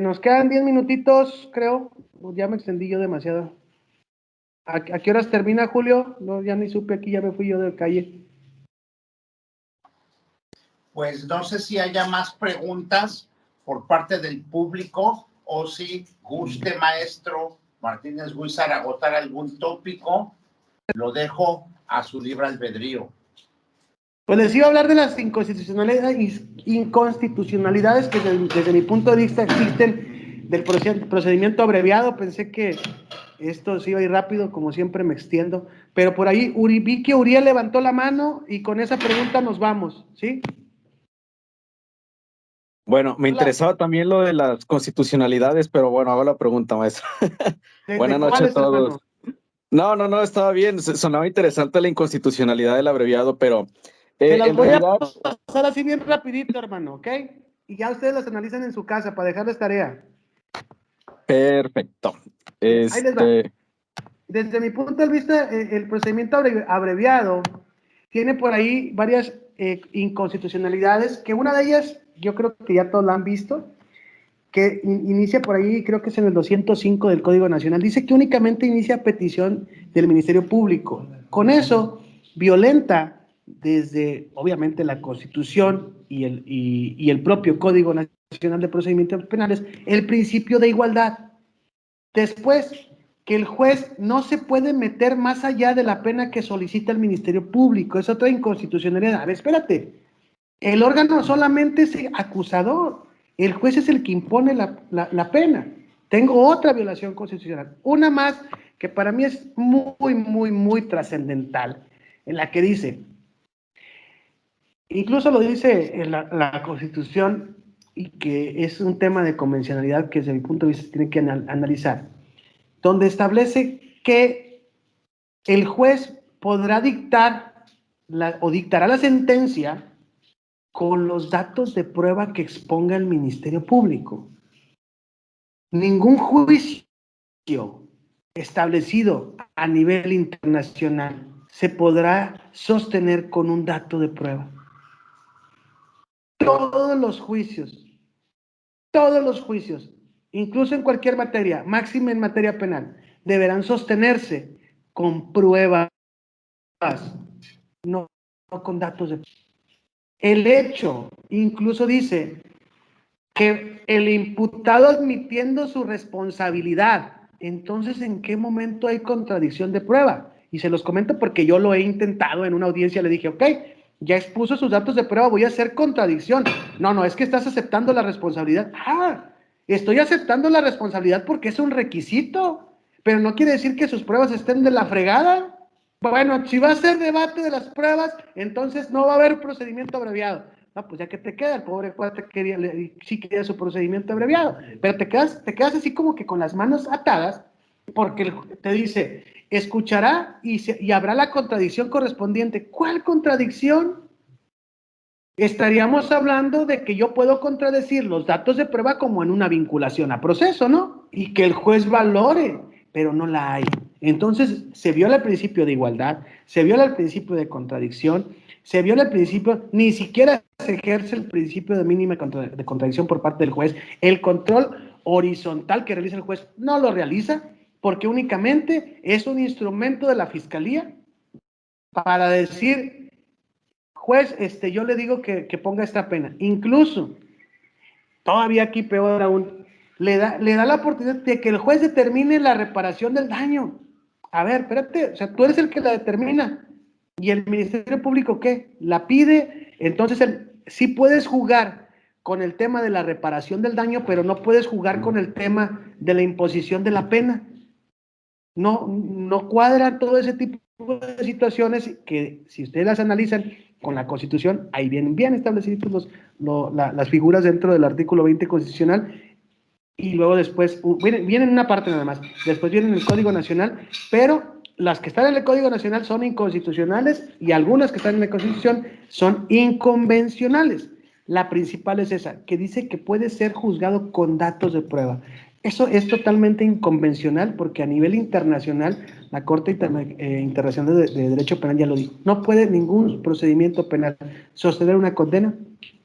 nos quedan 10 minutitos, creo. Ya me extendí yo demasiado. ¿A qué horas termina, Julio? No, ya ni supe aquí, ya me fui yo de calle. Pues no sé si haya más preguntas por parte del público o si guste, maestro Martínez Huizar, agotar algún tópico, lo dejo a su libre albedrío. Pues les iba a hablar de las inconstitucionalidades que desde mi punto de vista existen del procedimiento abreviado. Pensé que esto se iba a ir rápido, como siempre me extiendo, pero por ahí vi que Uriel levantó la mano y con esa pregunta nos vamos, ¿sí? Bueno, me interesaba también lo de las constitucionalidades, pero bueno, hago la pregunta, maestro. Buenas noches a todos. No, estaba bien, sonaba interesante la inconstitucionalidad del abreviado, pero se las en voy realidad... a pasar así bien rapidito, hermano, ¿ok? Y ya ustedes las analizan en su casa para dejarles tarea. Perfecto. Ahí les va. Desde mi punto de vista, el procedimiento abreviado tiene por ahí varias inconstitucionalidades, que una de ellas, yo creo que ya todos la han visto, que inicia por ahí, creo que es en el 205 del Código Nacional, dice que únicamente inicia petición del Ministerio Público. Con eso, violenta desde, obviamente, la Constitución y el propio Código Nacional de Procedimientos Penales, el principio de igualdad. Después, que el juez no se puede meter más allá de la pena que solicita el Ministerio Público. Es otra inconstitucionalidad. A ver, espérate. El órgano solamente es acusador. El juez es el que impone la pena. Tengo otra violación constitucional. Una más que para mí es muy trascendental, en la que dice, incluso lo dice en la Constitución, y que es un tema de convencionalidad que desde mi punto de vista se tiene que analizar, donde establece que el juez podrá dictar o dictará la sentencia con los datos de prueba que exponga el Ministerio Público. Ningún juicio establecido a nivel internacional se podrá sostener con un dato de prueba. Todos los juicios, incluso en cualquier materia, máxima en materia penal, deberán sostenerse con pruebas, no con datos de prueba. El hecho, incluso dice que el imputado admitiendo su responsabilidad. Entonces, ¿en qué momento hay contradicción de prueba? Y se los comento porque yo lo he intentado en una audiencia, le dije, ok, ya expuso sus datos de prueba, voy a hacer contradicción. No, es que estás aceptando la responsabilidad. Estoy aceptando la responsabilidad porque es un requisito, pero no quiere decir que sus pruebas estén de la fregada. Bueno, si va a ser debate de las pruebas, entonces no va a haber procedimiento abreviado. No, pues ya que te queda, el pobre cuate sí quería su procedimiento abreviado, pero te quedas así como que con las manos atadas, porque te dice, escuchará y habrá la contradicción correspondiente. ¿Cuál contradicción? Estaríamos hablando de que yo puedo contradecir los datos de prueba como en una vinculación a proceso, ¿no? Y que el juez valore, pero no la hay. Entonces, se viola el principio de igualdad, se viola el principio de contradicción, se viola el principio, ni siquiera se ejerce el principio de mínima de contradicción por parte del juez. El control horizontal que realiza el juez no lo realiza porque únicamente es un instrumento de la fiscalía para decir, juez, yo le digo que ponga esta pena. Incluso, todavía aquí peor aún, le da la oportunidad de que el juez determine la reparación del daño. A ver, espérate, o sea, tú eres el que la determina. ¿Y el Ministerio Público qué? La pide. Entonces, sí puedes jugar con el tema de la reparación del daño, pero no puedes jugar con el tema de la imposición de la pena. No cuadra todo ese tipo de situaciones que, si ustedes las analizan con la Constitución, ahí vienen bien establecidos las figuras dentro del artículo 20 constitucional, y luego después, vienen una parte nada más, después viene el Código Nacional, pero las que están en el Código Nacional son inconstitucionales y algunas que están en la Constitución son inconvencionales. La principal es esa, que dice que puede ser juzgado con datos de prueba. Eso es totalmente inconvencional porque a nivel internacional, la Corte Internacional de Derecho Penal ya lo dijo. No puede ningún procedimiento penal sostener una condena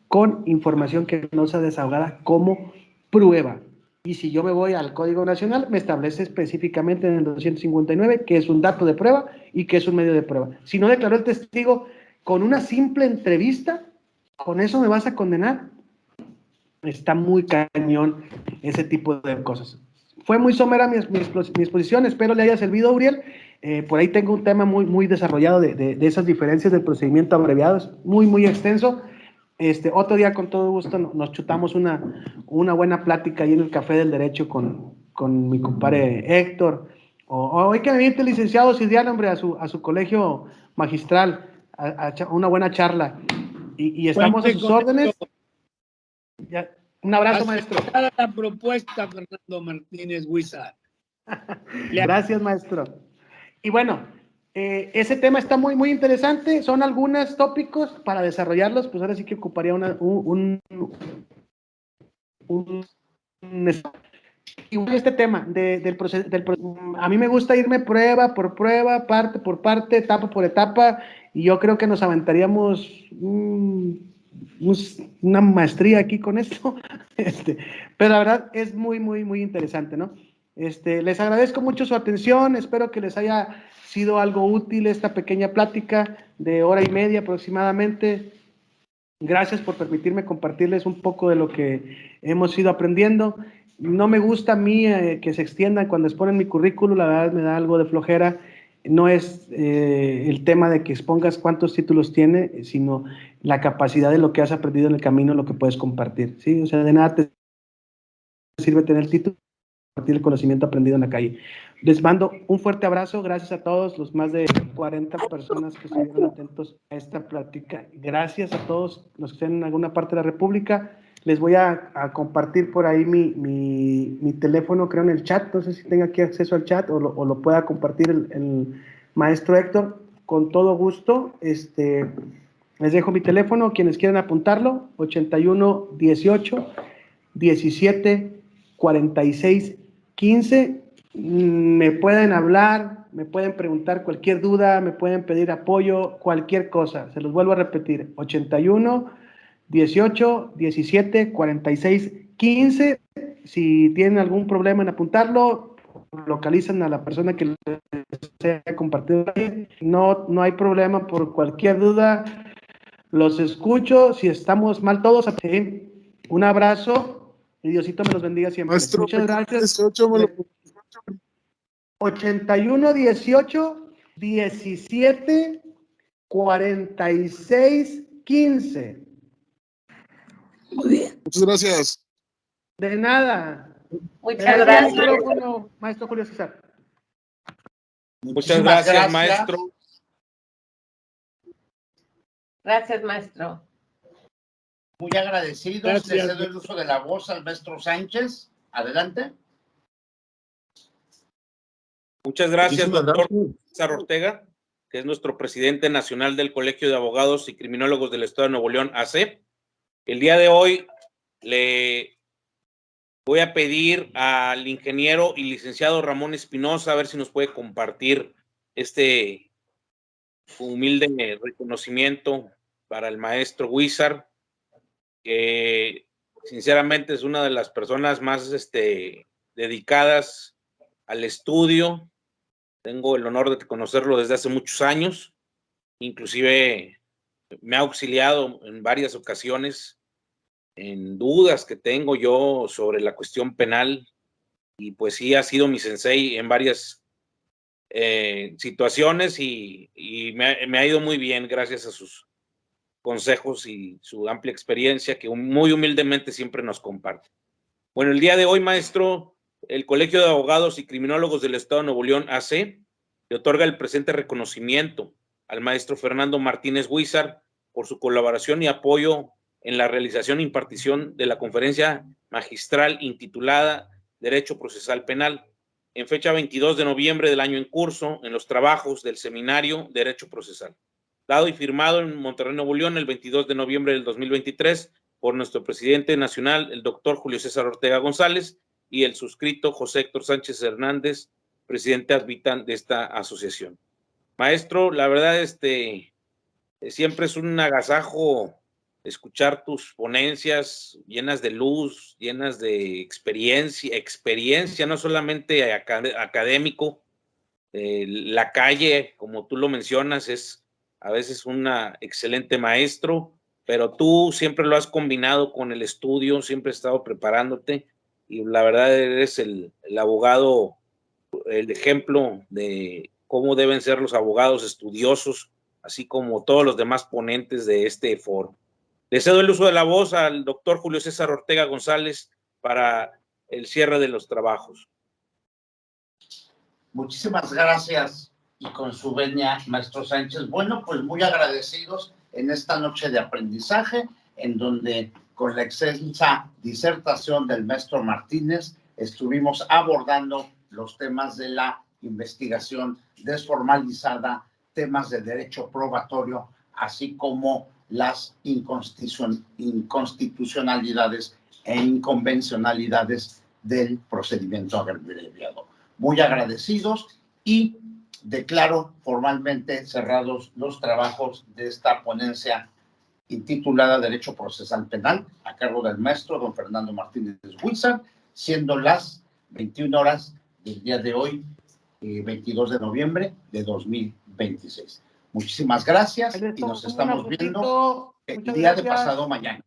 con información que no sea desahogada como prueba. Y si yo me voy al Código Nacional, me establece específicamente en el 259 que es un dato de prueba y que es un medio de prueba. Si no declaró el testigo con una simple entrevista, ¿con eso me vas a condenar? Está muy cañón ese tipo de cosas. Fue muy somera mi exposición, espero le haya servido, Uriel. Por ahí tengo un tema muy desarrollado de esas diferencias del procedimiento abreviado, es muy extenso. Otro día con todo gusto nos chutamos una buena plática ahí en el Café del Derecho con mi compadre Héctor, o hoy que me viene el licenciado Silviano, hombre, a su colegio magistral, a una buena charla, y estamos a sus órdenes. Ya, un abrazo, maestro. La propuesta, Fernando Martínez Huizar. Gracias, maestro. Y bueno, ese tema está muy interesante. Son algunos tópicos para desarrollarlos, pues ahora sí que ocuparía este tema del proceso. A mí me gusta irme prueba por prueba, parte por parte, etapa por etapa, y yo creo que nos aventaríamos una maestría aquí con esto, pero la verdad es muy interesante, ¿no? Les agradezco mucho su atención, espero que les haya sido algo útil esta pequeña plática de hora y media aproximadamente. Gracias por permitirme compartirles un poco de lo que hemos ido aprendiendo. No me gusta a mí que se extiendan cuando exponen mi currículum, la verdad me da algo de flojera. No es el tema de que expongas cuántos títulos tiene, sino la capacidad de lo que has aprendido en el camino, lo que puedes compartir, ¿sí? O sea, de nada te sirve tener título, compartir el conocimiento aprendido en la calle. Les mando un fuerte abrazo, gracias a todos los más de 40 personas que estuvieron atentos a esta plática. Gracias a todos los que estén en alguna parte de la República. Les voy a compartir por ahí mi teléfono, creo, en el chat. No sé si tenga aquí acceso al chat o lo pueda compartir el maestro Héctor. Con todo gusto, les dejo mi teléfono, quienes quieran apuntarlo, 81 18 17 46 15. Me pueden hablar, me pueden preguntar cualquier duda, me pueden pedir apoyo, cualquier cosa. Se los vuelvo a repetir, 81 18 17 46 15. Si tienen algún problema en apuntarlo, localizan a la persona que les haya compartido. No hay problema por cualquier duda. Los escucho. Si estamos mal todos, un abrazo Y Diosito me los bendiga siempre. Maestro, Muchas gracias. 18 me lo... 81, 18, 17, 46, 15. Muy bien. Muchas gracias. De nada. Muchas gracias. Maestro Julio César. Muchas gracias, maestro. Gracias, maestro. Muy agradecidos. Gracias. Le cedo el uso de la voz al maestro Sánchez. Adelante. Muchas gracias, Muchísimas doctor gracias. César Ortega, que es nuestro presidente nacional del Colegio de Abogados y Criminólogos del Estado de Nuevo León, AC. El día de hoy le voy a pedir al ingeniero y licenciado Ramón Espinosa a ver si nos puede compartir este humilde reconocimiento para el maestro Huizar, que sinceramente es una de las personas más dedicadas al estudio. Tengo el honor de conocerlo desde hace muchos años, inclusive me ha auxiliado en varias ocasiones en dudas que tengo yo sobre la cuestión penal, y pues sí ha sido mi sensei en varias situaciones y me ha ido muy bien gracias a sus consejos y su amplia experiencia que muy humildemente siempre nos comparte. Bueno, el día de hoy, maestro, el Colegio de Abogados y Criminólogos del Estado de Nuevo León, AC, le otorga el presente reconocimiento al maestro Fernando Martínez Huizar por su colaboración y apoyo en la realización e impartición de la conferencia magistral intitulada Derecho Procesal Penal, en fecha 22 de noviembre del año en curso, en los trabajos del seminario Derecho Procesal, dado y firmado en Monterrey, Nuevo León, el 22 de noviembre del 2023, por nuestro presidente nacional, el doctor Julio César Ortega González, y el suscrito José Héctor Sánchez Hernández, presidente ad vitam de esta asociación. Maestro, la verdad, siempre es un agasajo escuchar tus ponencias llenas de luz, llenas de experiencia no solamente académico. La calle, como tú lo mencionas, es a veces un excelente maestro, pero tú siempre lo has combinado con el estudio, siempre has estado preparándote, y la verdad eres el abogado, el ejemplo de cómo deben ser los abogados estudiosos, así como todos los demás ponentes de este foro. Le cedo el uso de la voz al doctor Julio César Ortega González para el cierre de los trabajos. Muchísimas gracias, y con su venia, maestro Sánchez. Bueno, pues muy agradecidos en esta noche de aprendizaje, en donde con la excelsa disertación del maestro Martínez estuvimos abordando los temas de la investigación desformalizada, temas de derecho probatorio, así como las inconstitucionalidades e inconvencionalidades del procedimiento abreviado. Muy agradecidos, y declaro formalmente cerrados los trabajos de esta ponencia intitulada Derecho Procesal Penal, a cargo del maestro don Fernando Martínez Huizar, siendo las 21 horas del día de hoy, 22 de noviembre de 2026. Muchísimas gracias y nos estamos viendo el día de pasado mañana.